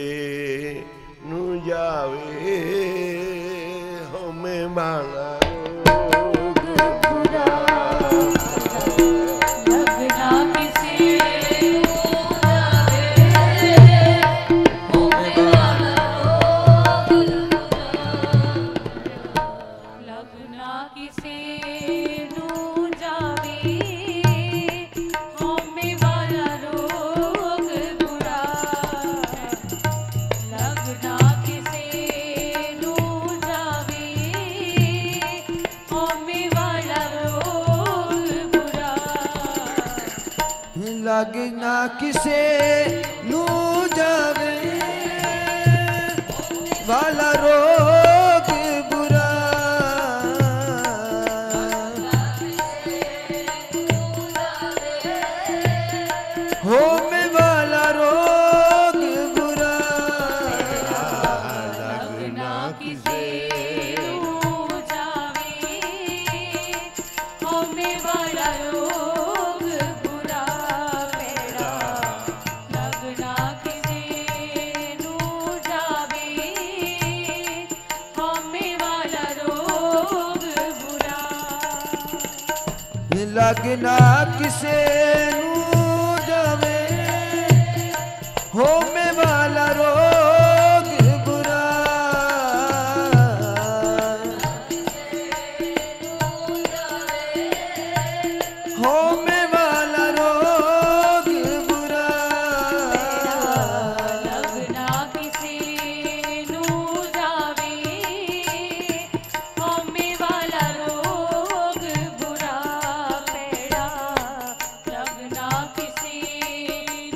Speaker 1: नू जावे हौमे वाला
Speaker 3: लग ना किसे नू जावे वाला रोग बुरा, होमे वाला रोग बुरा। लग ना किसे नू जावे होमे वाला रोग बुरा, लगना लग ना किसे नू जावे होमे वाला रोग बुरा होमे वाला रोग बुरा
Speaker 4: लगना किसी नू जावे होमे वाला रोग बुरा पैड़ा लगना किसी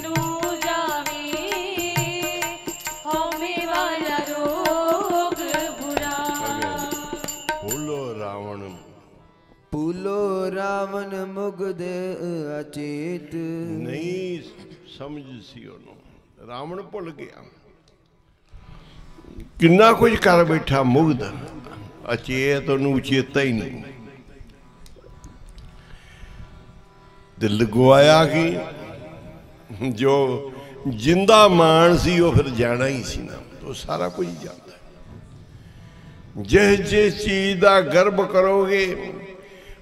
Speaker 4: नू जावे होमे वाला रोग बुरा
Speaker 1: भूलो रावण
Speaker 3: पूलो रावण मुग्ध अचेत
Speaker 1: नहीं समझ सी ਉਹਨੂੰ ਰਾਵਣ ਭੁੱਲ ਗਿਆ ਕਿੰਨਾ ਕੁਝ ਕਰ ਬੈਠਾ ਮੁਗਧ ਅਚੇਤ ਉਹਨੂੰ ਚੇਤਾ ਹੀ ਨਹੀਂ ਦਿਲ ਗਵਾਇਆ ਕਿ ਜੋ ਜਿੰਦਾ ਮਾਨ ਸੀ ਉਹ ਫਿਰ ਜਾਣਾ ਹੀ ਸੀ ਨਾ ਉਹ ਸਾਰਾ ਕੁਝ ਜਾਂਦਾ ਜਿਸ ਚੀਜ਼ ਦਾ ਗਰਭ ਕਰੋਗੇ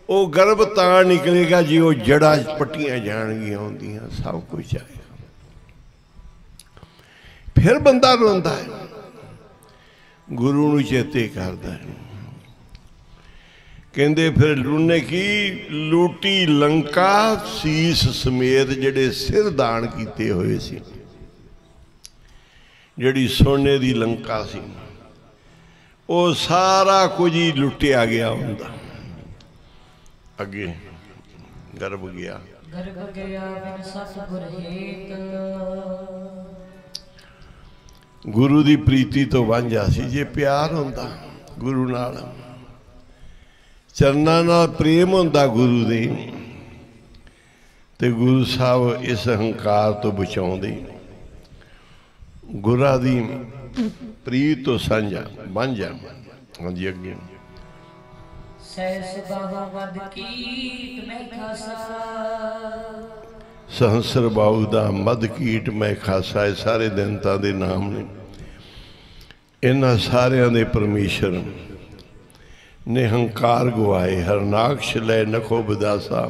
Speaker 1: ਉਹ ਗਰਭ ਤਾਂ ਨਿਕਲੇਗਾ ਜੀ ਉਹ ਜੜ੍ਹਾਂ ਪੱਟੀਆਂ ਜਾਣਗੀਆਂ ਹੁੰਦੀਆਂ ਸਭ ਕੁਝ ਆਏਗਾ ਫਿਰ ਬੰਦਾ ਰੋਂਦਾ ਹੈ ਗੁਰੂ ਨੂੰ ਚੇਤੇ ਕਰਦਾ ਹੈ ਕਹਿੰਦੇ ਫਿਰ ਉਹਨੇ ਕੀ ਲੂਟੀ ਲੰਕਾ ਸੀਸ ਸਮੇਤ ਜਿਹੜੇ ਸਿਰ ਦਾਨ ਕੀਤੇ ਹੋਏ ਸੀ ਜਿਹੜੀ ਸੋਨੇ ਦੀ ਲੰਕਾ ਸੀ ਉਹ ਸਾਰਾ ਕੁਝ ਹੀ ਲੁੱਟਿਆ ਗਿਆ ਹੁੰਦਾ अगे गर्भ गया बिन सतगुर हेत गुरु दी प्रीति तो वांझा सी जे प्यार होंदा गुरु नाल चरना नाल प्रेम होंदा गुरु दे ते गुरु साहब इस अहंकार तो बचाउंदे गुरा दी प्रीत तो सांझा वांझा हाँ जी अगे सहस्र बाहु दा मद कीट मैं खासा है सारे देवता दे नाम ने इन्हां सारियां दे परमेश्वर ने हंकार गवाए हरनाक्ष लै नखो बदासा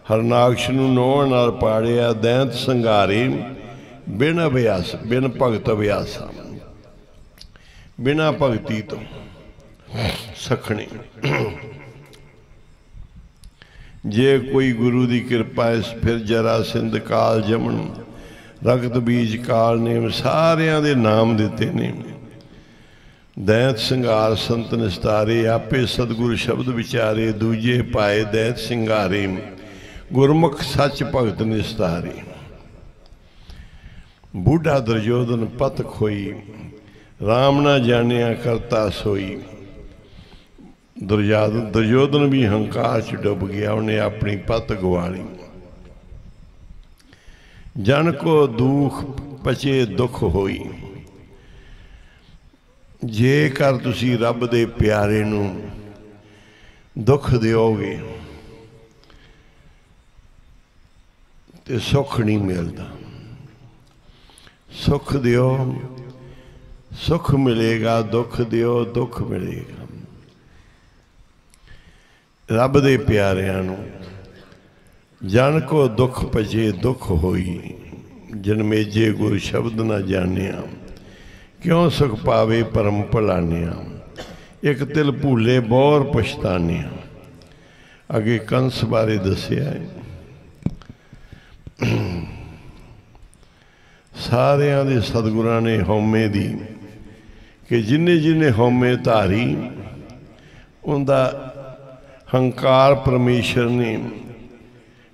Speaker 1: हरनाक्ष नूं नौण नाल पाड़िया दैंत संघारे बिन अभ्यास बिन भगत अभ्यासा बिना भगती तो सखने जे कोई गुरु की कृपा इस फिर जरा सिंध काल जमन रगत बीज काल ने सारियां दे नाम दिते ने दैत सिंगार संत निस्तारे आपे सतगुर शब्द विचारे दूजे पाए दैत सिंगारे गुरमुख सच भगत निस्तारे बूढ़ा दुर्योधन पत खोई राम ना जानिया करता सोई दुर्योधन भी हंकार च डुब गया उन्हें अपनी पत गवा ली जन को दुख पचे दुख होई जेकर तुसी रब दे प्यारे नूं दुख दिओगे ते सुख नहीं मिलता सुख दिओ सुख मिलेगा दुख दिओ दुख मिलेगा रब दे प्यारिਆਂ ਨੂੰ जन को दुख पजे दुख होई जन्मेजे गुरु शब्द ना जानिया क्यों सुख पावे परम भलानिया एक तिल भूले बोर पछतानिया अगे कंस बारे दसिया है सारियां दे सतगुरां ने हौमे दी कि जिन्ने जिन्ने हौमे धारी उनका हंकार परमेश्वर ने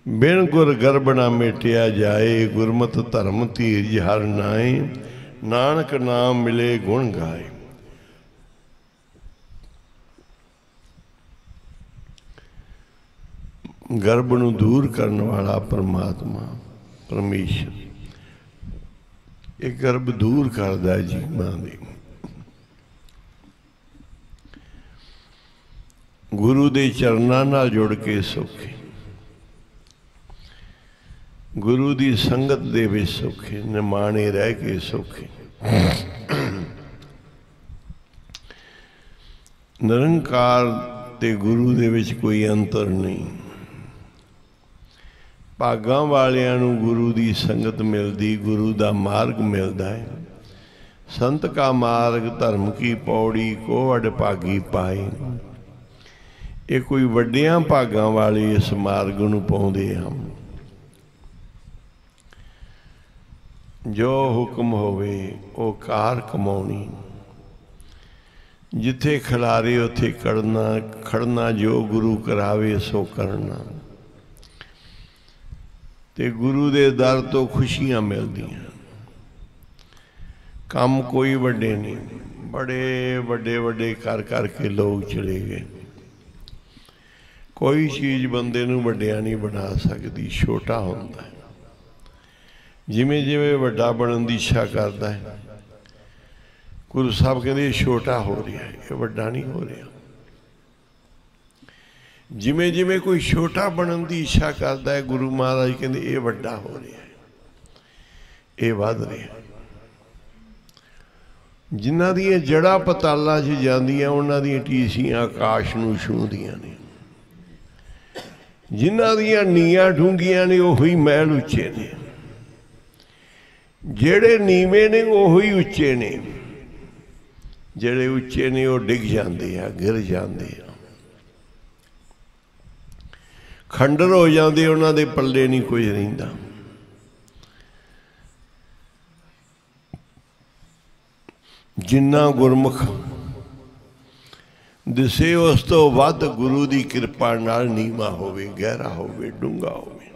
Speaker 1: बिन गुर गर्भ ना मेटिया जाए गुरमत धर्म धीरज हर नाए नानक नाम मिले गुण गाए गर्भ नूं दूर करने वाला परमात्मा परमेश्वर एक गर्भ दूर करता है जीवां दे गुरु दे चरनां नाल जुड़ के सौखे गुरु दी संगत दे विच सौखे निमाणे रह के सौखे निरंकार ते गुरु दे विच कोई अंतर नहीं ਭਾਗਾਂ ਵਾਲਿਆਂ ਨੂੰ ਗੁਰੂ ਦੀ ਸੰਗਤ ਮਿਲਦੀ, ਗੁਰੂ ਦਾ ਮਾਰਗ ਮਿਲਦਾ ਹੈ। ਸੰਤ ਕਾ ਮਾਰਗ ਧਰਮ ਕੀ ਪੌੜੀ ਕੋ ਅਡਭਾਗੀ ਪਾਏ। ਇਹ ਕੋਈ ਵੱਡਿਆਂ ਭਾਗਾਂ ਵਾਲੇ ਇਸ ਮਾਰਗ ਨੂੰ ਪਾਉਂਦੇ ਹਨ। ਜੋ ਹੁਕਮ ਹੋਵੇ ਉਹ ਕਾਰ ਕਮਾਉਣੀ, ਜਿੱਥੇ ਖਿਲਾਰੇ ਉੱਥੇ ਖੜਨਾ, ਖੜਨਾ ਜੋ ਗੁਰੂ ਕਰਾਵੇ ਸੋ ਕਰਨਾ। ਤੇ ਗੁਰੂ ਦੇ ਦਰ ਤੋਂ ਖੁਸ਼ੀਆਂ ਮਿਲਦੀਆਂ। ਕੰਮ ਕੋਈ ਵੱਡੇ ਨਹੀਂ, ਬੜੇ ਵੱਡੇ ਵੱਡੇ ਕਰ ਕਰਕੇ ਲੋਕ ਚਲੇ ਗਏ। ਕੋਈ ਚੀਜ਼ ਬੰਦੇ ਨੂੰ ਵੱਡਿਆ ਨਹੀਂ ਬਣਾ ਸਕਦੀ, ਛੋਟਾ ਹੁੰਦਾ ਹੈ। ਜਿਵੇਂ ਜਿਵੇਂ ਵੱਡਾ ਬਣਨ ਦੀ ਇੱਛਾ ਕਰਦਾ ਹੈ, ਗੁਰੂ ਸਾਹਿਬ ਕਹਿੰਦੇ ਇਹ ਛੋਟਾ ਹੋ ਰਿਹਾ, ਇਹ ਵੱਡਾ ਨਹੀਂ ਹੋ ਰਿਹਾ। ਜਿਵੇਂ ਜਿਵੇਂ ਕੋਈ ਛੋਟਾ ਬਣਨ ਦੀ ਇੱਛਾ ਕਰਦਾ ਹੈ, ਗੁਰੂ ਮਹਾਰਾਜ ਕਹਿੰਦੇ ਇਹ ਵੱਡਾ ਹੋ ਰਿਹਾ ਹੈ, ਇਹ ਵੱਧ ਰਿਹਾ। ਜਿਨ੍ਹਾਂ ਦੀਆਂ ਜੜ੍ਹਾਂ ਪਤਾਲਾਂ 'ਚ ਜਾਂਦੀਆਂ ਉਹਨਾਂ ਦੀਆਂ ਟੀਸੀਆਂ ਆਕਾਸ਼ ਨੂੰ ਛੂਹਦੀਆਂ ਨੇ। ਜਿਨ੍ਹਾਂ ਦੀਆਂ ਨੀਆਂ ਡੂੰਘੀਆਂ ਨੇ ਉਹੀ ਮਹਿਲ ਉੱਚੇ ਨੇ, ਜਿਹੜੇ ਨੀਵੇਂ ਨੇ ਉਹੀ ਉੱਚੇ ਨੇ, ਜਿਹੜੇ ਉੱਚੇ ਨੇ ਉਹ ਡਿੱਗ ਜਾਂਦੇ ਆ, ਗਿਰ ਜਾਂਦੇ ਆ, ਖੰਡਰ ਹੋ ਜਾਂਦੇ, ਉਹਨਾਂ ਦੇ ਪੱਲੇ ਨਹੀਂ ਕੁਝ ਰਹਿੰਦਾ। ਜਿੰਨਾ ਗੁਰਮੁਖ ਦਿਸੇ ਉਸ ਤੋਂ ਵੱਧ ਗੁਰੂ ਦੀ ਕਿਰਪਾ ਨਾਲ ਨੀਵਾਂ ਹੋਵੇ, ਗਹਿਰਾ ਹੋਵੇ, ਡੂੰਘਾ ਹੋਵੇ।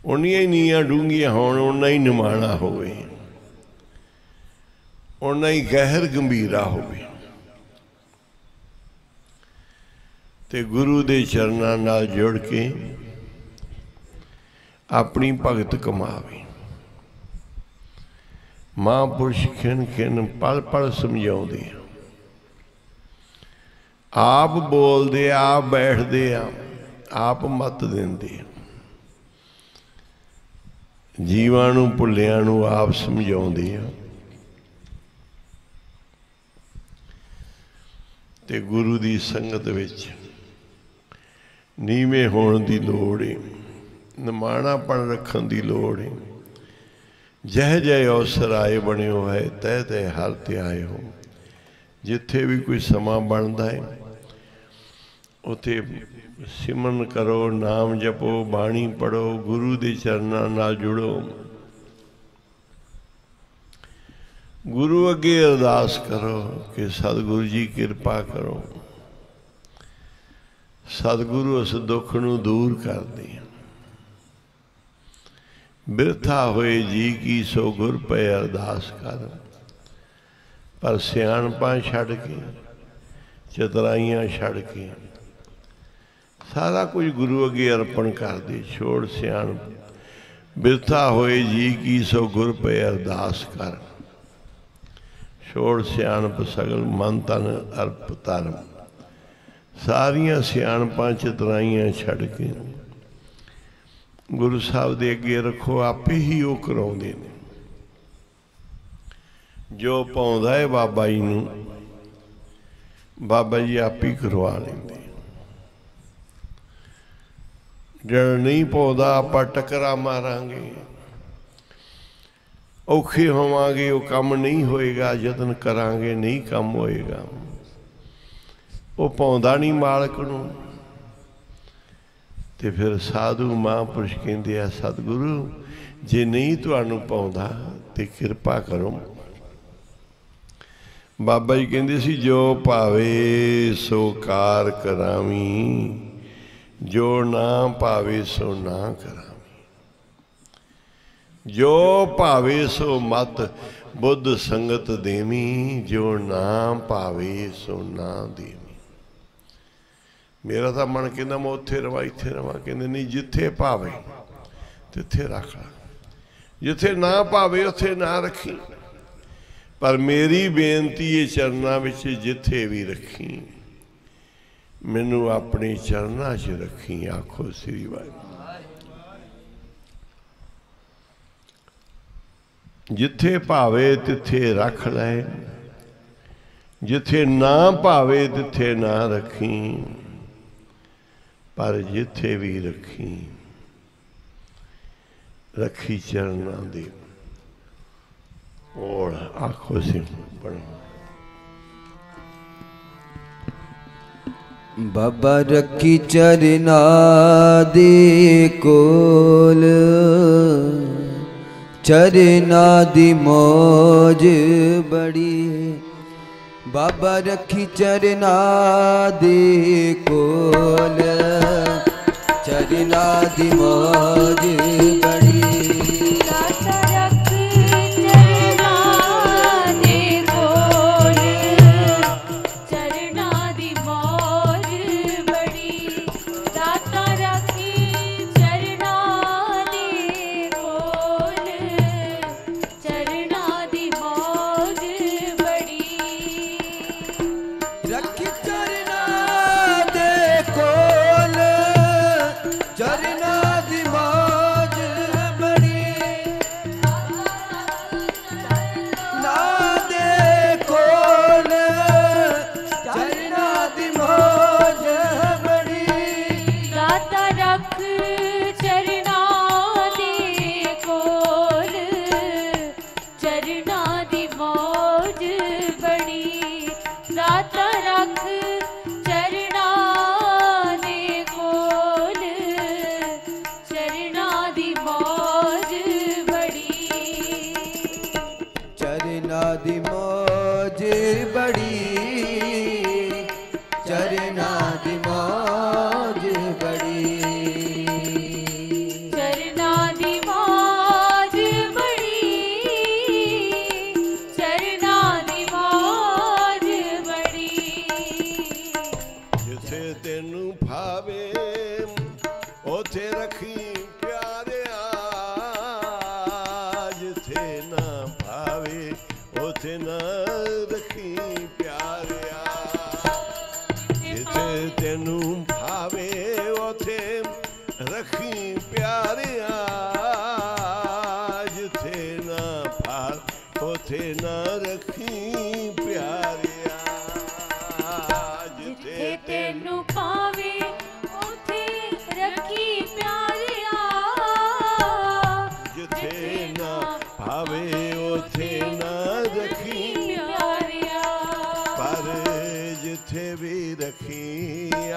Speaker 1: ਉਨੀਆਂ ਹੀ ਨੀਆਂ ਡੂੰਘੀਆਂ ਹੋਣ, ਓਨਾ ਹੀ ਨਿਮਾਣਾ ਹੋਵੇ, ਓਨਾ ਹੀ ਗਹਿਰ ਗੰਭੀਰਾ ਹੋਵੇ। ਤੇ ਗੁਰੂ ਦੇ ਚਰਨਾਂ ਨਾਲ ਜੁੜ ਕੇ ਆਪਣੀ ਭਗਤ ਕਮਾਵੇ। ਮਹਾਂਪੁਰਸ਼ ਖਿਣ ਖਿਣ ਪਲ ਪਲ ਸਮਝਾਉਂਦੇ ਆ, ਆਪ ਬੋਲਦੇ, ਆਪ ਬੈਠਦੇ ਆ, ਆਪ ਮੱਤ ਦਿੰਦੇ ਆ। ਜੀਵਾਂ ਨੂੰ ਭੁੱਲਿਆਂ ਨੂੰ ਆਪ ਸਮਝਾਉਂਦੇ ਆ। ਤੇ ਗੁਰੂ ਦੀ ਸੰਗਤ ਵਿੱਚ ਨੀਵੇਂ ਹੋਣ ਦੀ ਲੋੜ ਹੈ, ਨਿਮਾਣਾਪਣ ਰੱਖਣ ਦੀ ਲੋੜ ਹੈ। ਜਹ ਜੈ ਅਵਸਰ ਆਏ ਬਣਿਓ ਹੈ, ਤਹਿ ਤਹਿ ਹਰ ਧਿਆਏ ਹੋ। ਜਿੱਥੇ ਵੀ ਕੋਈ ਸਮਾਂ ਬਣਦਾ ਹੈ ਉੱਥੇ ਸਿਮਰਨ ਕਰੋ, ਨਾਮ ਜਪੋ, ਬਾਣੀ ਪੜ੍ਹੋ, ਗੁਰੂ ਦੇ ਚਰਨਾਂ ਨਾਲ ਜੁੜੋ। ਗੁਰੂ ਅੱਗੇ ਅਰਦਾਸ ਕਰੋ ਕਿ ਸਤਿਗੁਰੂ ਜੀ ਕਿਰਪਾ ਕਰੋ। ਸਤਿਗੁਰੂ ਉਸ ਦੁੱਖ ਨੂੰ ਦੂਰ ਕਰਦੇ ਆ। ਬਿਰਥਾ ਹੋਏ ਜੀ ਕੀ ਸੋ ਗੁਰ ਪਏ ਅਰਦਾਸ ਕਰ। ਪਰ ਸਿਆਣਪਾਂ ਛੱਡ ਕੇ, ਚਤਰਾਈਆਂ ਛੱਡ ਕੇ ਸਾਰਾ ਕੁਝ ਗੁਰੂ ਅੱਗੇ ਅਰਪਣ ਕਰਦੇ। ਛੋੜ ਸਿਆਣ ਬਿਰਥਾ ਹੋਏ ਜੀ ਕੀ ਸੋ ਗੁਰ ਪਏ ਅਰਦਾਸ ਕਰ। ਛੋੜ ਸਿਆਣਪ ਸਗਲ ਮਨ ਤਨ ਅਰਪ ਧਰਮ। ਸਾਰੀਆਂ ਸਿਆਣਪਾਂ ਚਤਰਾਈਆਂ ਛੱਡ ਕੇ ਗੁਰੂ ਸਾਹਿਬ ਦੇ ਅੱਗੇ ਰੱਖੋ, ਆਪੇ ਹੀ ਉਹ ਕਰਾਉਂਦੇ ਨੇ। ਜੋ ਪਾਉਂਦਾ ਹੈ ਬਾਬਾ ਜੀ ਨੂੰ, ਬਾਬਾ ਜੀ ਆਪ ਹੀ ਕਰਵਾ ਲੈਂਦੇ। ਜਿਹੜਾ ਨਹੀਂ ਪਾਉਂਦਾ ਆਪਾਂ ਟਕਰਾ ਮਾਰਾਂਗੇ, ਔਖੇ ਹੋਵਾਂਗੇ, ਉਹ ਕੰਮ ਨਹੀਂ ਹੋਏਗਾ। ਯਤਨ ਕਰਾਂਗੇ, ਨਹੀਂ ਕੰਮ ਹੋਏਗਾ। ਉਹ ਪਾਉਂਦਾ ਨਹੀਂ ਮਾਲਕ ਨੂੰ। ਤੇ ਫਿਰ ਸਾਧੂ ਮਹਾਂਪੁਰਸ਼ ਕਹਿੰਦੇ ਆ, ਸਤਿਗੁਰੂ ਜੇ ਨਹੀਂ ਤੁਹਾਨੂੰ ਪਾਉਂਦਾ ਤੇ ਕਿਰਪਾ ਕਰੋ। ਬਾਬਾ ਜੀ ਕਹਿੰਦੇ ਸੀ, ਜੋ ਭਾਵੇ ਸੋ ਕਾਰ ਕਰਾਵੀਂ, ਜੋ ਨਾ ਭਾਵੇ ਸੋ ਨਾ ਕਰਾਵੀਂ। ਜੋ ਭਾਵੇ ਸੋ ਮਤ ਬੁੱਧ ਸੰਗਤ ਦੇਵੀਂ, ਜੋ ਨਾ ਭਾਵੇ ਸੋ ਨਾ ਦੇਵੀਂ। ਮੇਰਾ ਤਾਂ ਮਨ ਕਹਿੰਦਾ ਮੈਂ ਉੱਥੇ ਰਵਾਂ, ਇੱਥੇ ਰਵਾਂ। ਕਹਿੰਦੇ ਨਹੀਂ, ਜਿੱਥੇ ਭਾਵੇ ਤਿੱਥੇ ਰੱਖ ਲਾ, ਜਿੱਥੇ ਨਾ ਭਾਵੇ ਉੱਥੇ ਨਾ ਰੱਖੀ। ਪਰ ਮੇਰੀ ਬੇਨਤੀ ਹੈ ਚਰਨਾਂ ਵਿੱਚ ਜਿੱਥੇ ਵੀ ਰੱਖੀ, ਮੈਨੂੰ ਆਪਣੇ ਚਰਨਾਂ 'ਚ ਰੱਖੀ। ਆਖੋ ਸ੍ਰੀ ਵਾਹਿਗੁਰੂ। ਜਿੱਥੇ ਭਾਵੇ ਤਿੱਥੇ ਰੱਖ ਲੈ, ਜਿੱਥੇ ਨਾ ਭਾਵੇ ਤਿੱਥੇ ਨਾ ਰੱਖੀ। पर जिथे भी रखी रखी चरणा दे और आखो से पढ़ो।
Speaker 3: बाबा रखी चरना दे कोल चरना दी मौज बड़ी। बाबा रखी चरना दे कोल चरना दी मौज बड़ी।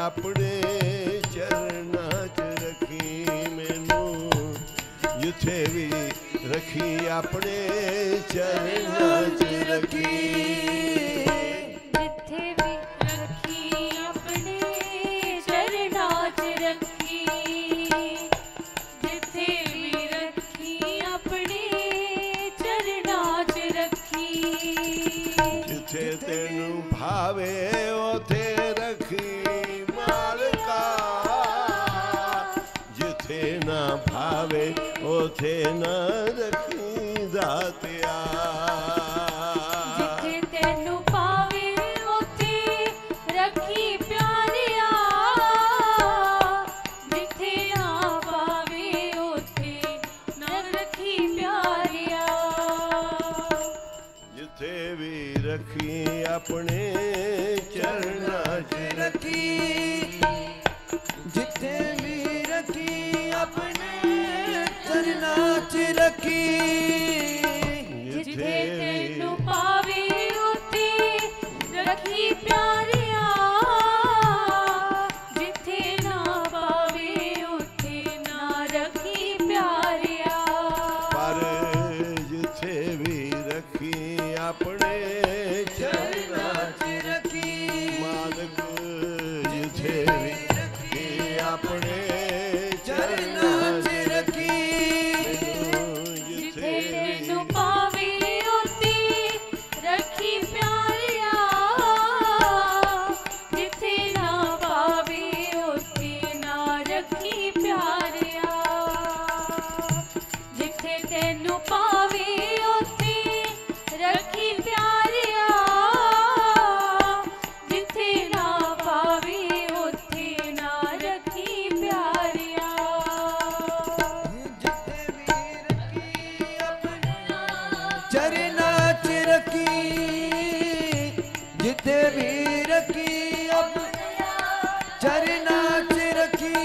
Speaker 1: अपने चरना च रखी मैनू जिथे भी रखी अपने चरना च रखी।
Speaker 4: जिथे भी रखी अपने चरना च रखी। जिथे भी रखी अपने चरना च रखी।
Speaker 1: जिथे तेनू भावे उथे रखी भावे ओथे न रखी दातिया।
Speaker 4: जिथे तेनू पावे ओथे रखी प्यारिया। जिथे ना पावे ओथे न रखी प्यारिया।
Speaker 1: जिथे भी रखी अपने चरना च रखी।
Speaker 3: जिथे भी रखी अपने चरना च रखी।
Speaker 4: जिथे तेनू पावे ओथे रखी प्यारिया। जिथे ना पावे ओथे ना रखी प्यारिया।
Speaker 1: पर जिथे भी रखी अपने चरना च रखी। मालिक जिथे भी रखी अपने चरना च रखी।
Speaker 4: जिथे तेनू पावे ओथे रखी प्यारिया। जिथे ना पावे ओथे ना रखी प्यारिया। जिथे तेनू पावे ओथे रखी प्यारिया। जिथे ना पावे ओथे ना रखी प्यारिया।
Speaker 3: चरना च रखी। जिथे भी रखी अब चरना च रखी।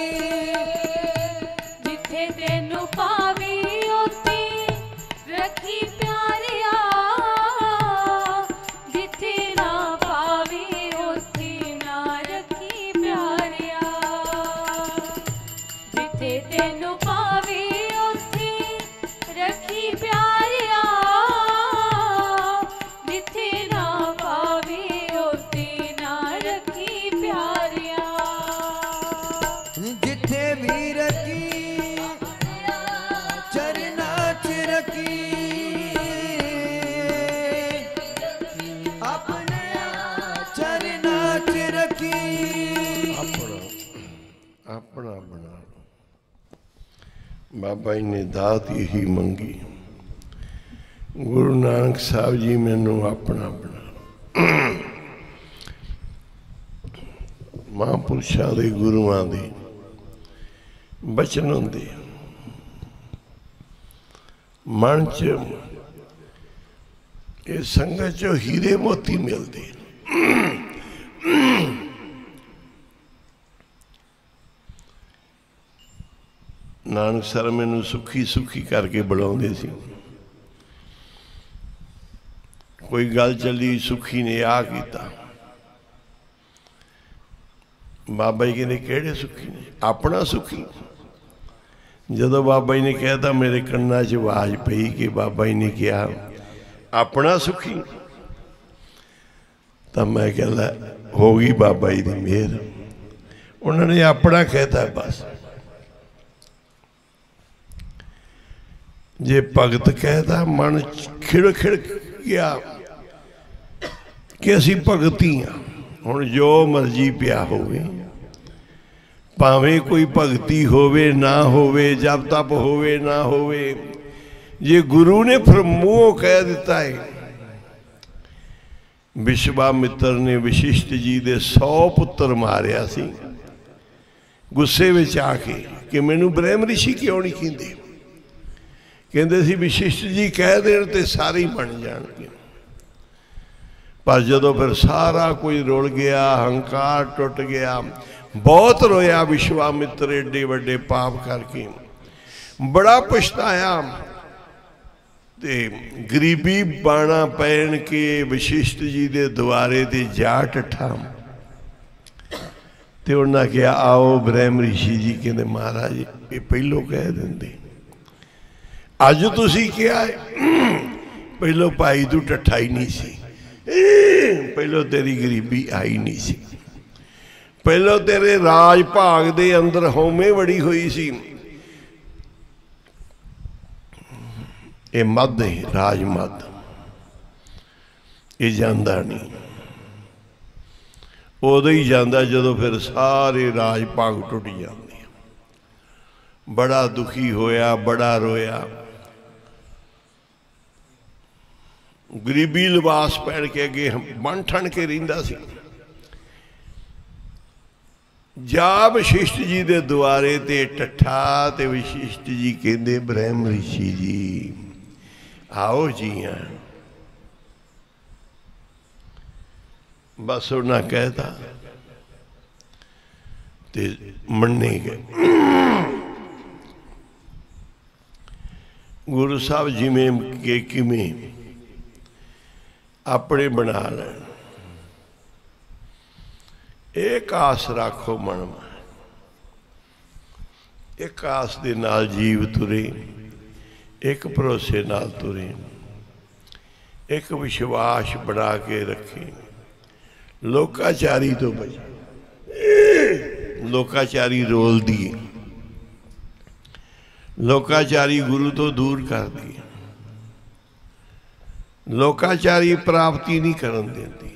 Speaker 1: बाबा जी ने दात यही मंगी, गुरु नानक साहब जी मैनू अपना बना। महापुरुषों के गुरुआं के बचन होंदे, मन च ये संगत चो हीरे मोती मिलते। नानक सर मैनू सुखी सुखी करके बुलाते सी। कोई गल चली, सुखी ने आ किया, बाबा जी कहते केड़े सुखी ने? अपना सुखी। जदों बाबा जी ने कहता मेरे कन्ना च आवाज पई कि बाबा जी ने कहा अपना सुखी, तो मैं कहला होगी बाबा जी की मेहर, उन्होंने अपना कहता बस। जे भगत कहता मन खिड़ खिड़ गया कि असी भगती हाँ। हुण जो मर्जी पिया होवे, भावें कोई भगती होवे ना होवे, जब तप होवे ना होवे, ये गुरु ने फिर मुँह कह दिता है। विश्वामित्र ने वशिष्ठ जी दे 100 पुत्र मारिया सी गुस्से में आके कि मैनू ब्रह्म ऋषि क्यों नहीं कहते। कहते सी वशिष्ठ जी कह देन ते सारे बन जाएंगे। पर जदों फिर सारा कोई रुल गया, हंकार टुट गया, बहुत रोया विश्वामित्र एडे वड्डे पाप करके, बड़ा पछताया। ते गरीबी बाणा पहन के वशिष्ठ जी दे द्वारे ते जा टठा। ते उन्हें कहा आओ ब्रह्म ऋषि जी। कहते महाराज ये पहलों कह देंगे, अज तुसी क्या है? पहलों भाई तू टठा ही नहीं सी, पहलों तेरी गरीबी आई नहीं सी, पहलों तेरे राज भाग दे अंदर हौमे बड़ी हुई सी। ये मद है, राज मद, ये जांदा नहीं। उदों ही जांदा जदों फिर सारे राज भाग टुट जाते। बड़ा दुखी होया, बड़ा रोया। गरीबी लिबास पहन के अगे बन ठन के रहिंदा सी। जा वशिष्ठ जी दे द्वारे ते टठा ते वशिष्ठ जी कहते ब्रह्म ऋषि जी आओ जी हाँ। बस उन्हें कहता ते मन्ने गए। गुरु साहब जिमें के किमें अपने बना लें। एक आस रखो मन में, एक आस दे नाल जीव तुरे, एक भरोसे नाल तुरे, एक विश्वास बना के रखे। लोकाचारी तो बचे। लोकाचारी रोल दिए, लोकाचारी गुरु तो दूर कर दिए। लोकाचारी प्राप्ति नहीं करन देती।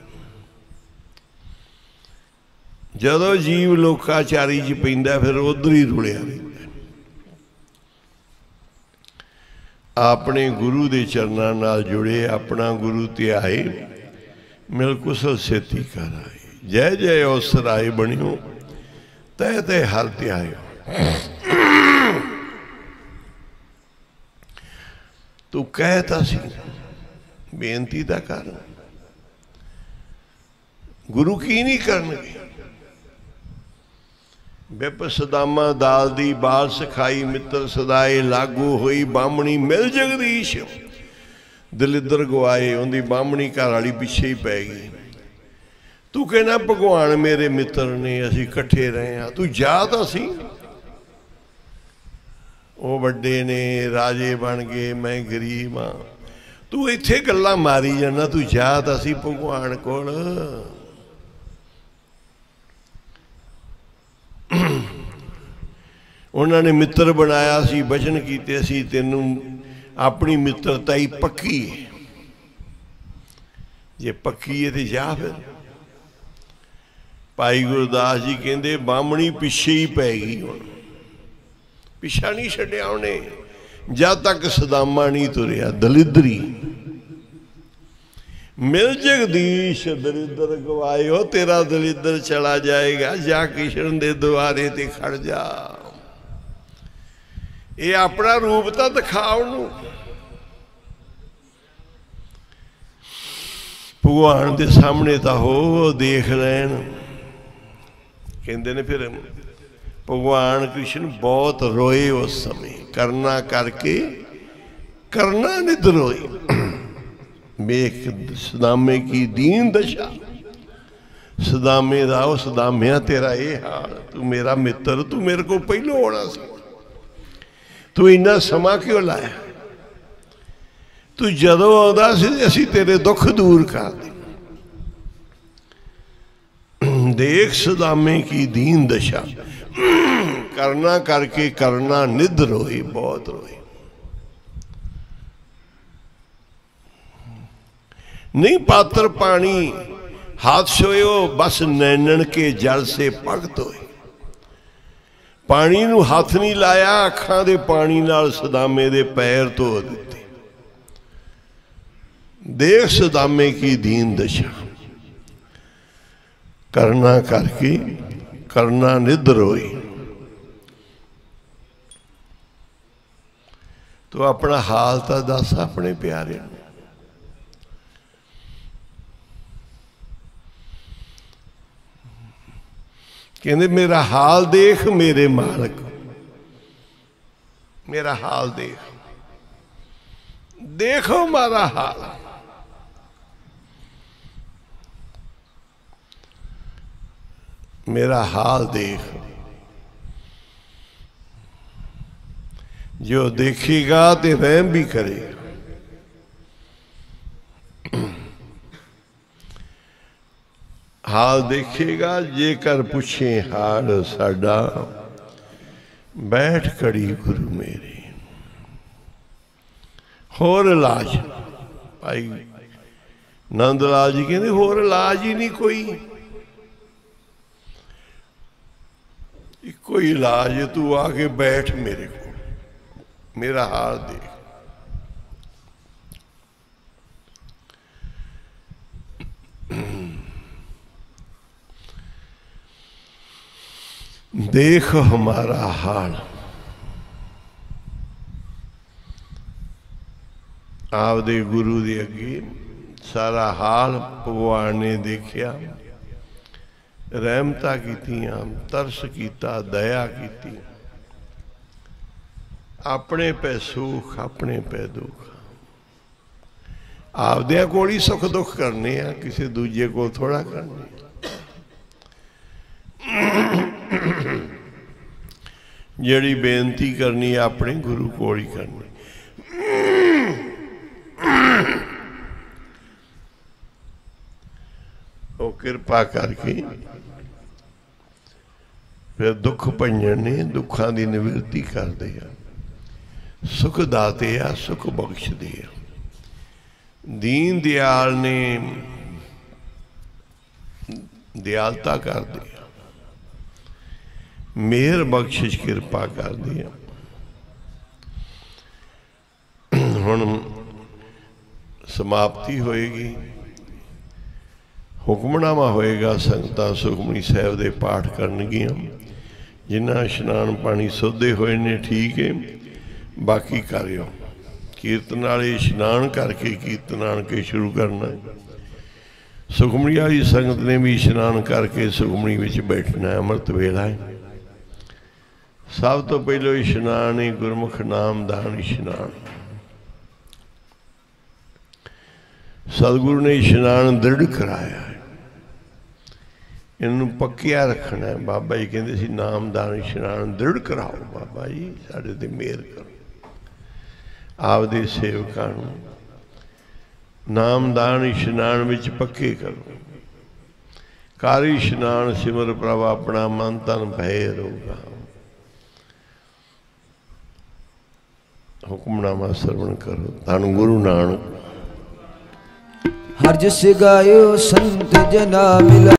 Speaker 1: जदों जीव लोकाचारी च पैंदा फिर उधर ही रुलिया रहता। अपने गुरु के चरणों नाल जुड़े, अपना गुरु त्याए, मिल कुशल सेती कर आए। जय जय ओसराए बनियो, तय तय हर त्यायो। तू कहता सी बेनती दा कर, गुरु की नहीं करनगे। बिप सदामा दाल दी बाल सिखाई, मित्र सदाए लागू होई। बामणी मिल जगदीश, दलिद्र गवाए, उनकी बामणी घर वाली पिछे ही पै गई। तू कहना भगवान मेरे मित्र ने, असी कट्ठे रहे हाँ, तू जा तो सी। वो वड्डे ने, राजे बन गए, मैं गरीब हाँ। तू इत्थे गल्लां मारी जाना, तू जा तो सी भगवान कोल। उन्होंने मित्र बनाया सी, वचन कीते सी तेनू अपनी मित्रता ही पक्की है। जे पक्की है तो जा फिर। भाई गुरदास जी कहते बामणी पिछे ही पै गई। हुण पिछा नहीं छड्या उन्हें जद तक सदामा नहीं तुरिया। दलिद्री मिल जगदीश दलिद्र गवायो, तेरा दलिद्र चला जाएगा, जा किशन दे द्वारे ते खड़ जा। ये अपना रूप तो दिखा उन्होंने, भगवान के सामने तो हो देख लैन। कहते ने फिर भगवान कृष्ण बहुत रोए उस समय, करना करके करना नित रोए। वेख सदामे की दीन दशा, सदामे दा ओ सदामिया तेरा ये हाल, तू मेरा मित्र, तू मेरे को पहलों होना सी, तू इन्ना समा क्यों लाया, तू जदों आउंदा सी असीं तेरे दुख दूर कर दे। देख सदामे की दीन दशा, करना करके करना निध रोए, बहुत रोए। नहीं पात्र पानी हाथ सोयो, बस नैनन के जल से भगत होए। पानी नू हाथ नहीं लाया, अखां दे पानी नाल सदामे दे पैर धो दिते। देख सदामे की दीन दशा, करना करके करना निध रोई। तो अपना हाल तो दस अपने प्यारे। कहते मेरा हाल देख मेरे मालक, मेरा हाल देख, देखो मारा हाल। मेरा हाल देख, जो देखेगा तो रहम भी करेगा। हाल देखेगा जेकर पूछे हाल साडा, बैठ कड़ी गुरु मेरे। होर इलाज भाई नंद लाल जी कहते होर इलाज ही नहीं कोई, कोई इलाज, तू आके बैठ मेरे को, मेरा हाल देख। देख हमारा हाल। आपदे गुरु दे अगे सारा हाल भगवान ने देखिया, रहमता कीतियां, तरस कीता, दया की। अपने पे सुख, अपने पे दुख। आपदे कोल ही सुख दुख करने आ, किसी दूजे को थोड़ा करने। जड़ी बेनती करनी अपने गुरु कोल ही करनी। वो कृपा करके फिर दुख भंजन ने दुखा की निवृत्ति करते हैं, सुख दाते आ, सुख बख्शदे आ। दीन दयाल ने दयालता कर दी, मेहर बख्शिश कृपा कर दी। हुण समाप्ति होएगी, हुक्मनामा होएगा। संगतां सुखमनी साहिब दे पाठ करनगियां। जिन्हां इशनान पानी सोधे हुए ने ठीक है, बाकी करियो। कीर्तन वाले इशनान करके कीर्तन आण के शुरू करना। सुखमनी वाली संगत ने भी इशनान करके सुखमनी विच बैठना है। अमृत वेला है। सब तो पहलो इशनान है गुरमुख नामदान इशनान। सतगुरु ने इशनान दृढ़ कराया है, इन्हू पक्किया रखना है। बाबा जी कहते सी नामदान इशनान दृढ़ कराओ, बाबा जी साडे ते मेहर करो। आपदे सेवकां नू नामदान इशनान विच पक्के करो। कार इशनान सिमर प्रभ अपना मन तन भय रोगा। हुक्मनामा श्रवण करो। धन गुरु नानक।
Speaker 3: हर जस गायो संत जना मिला।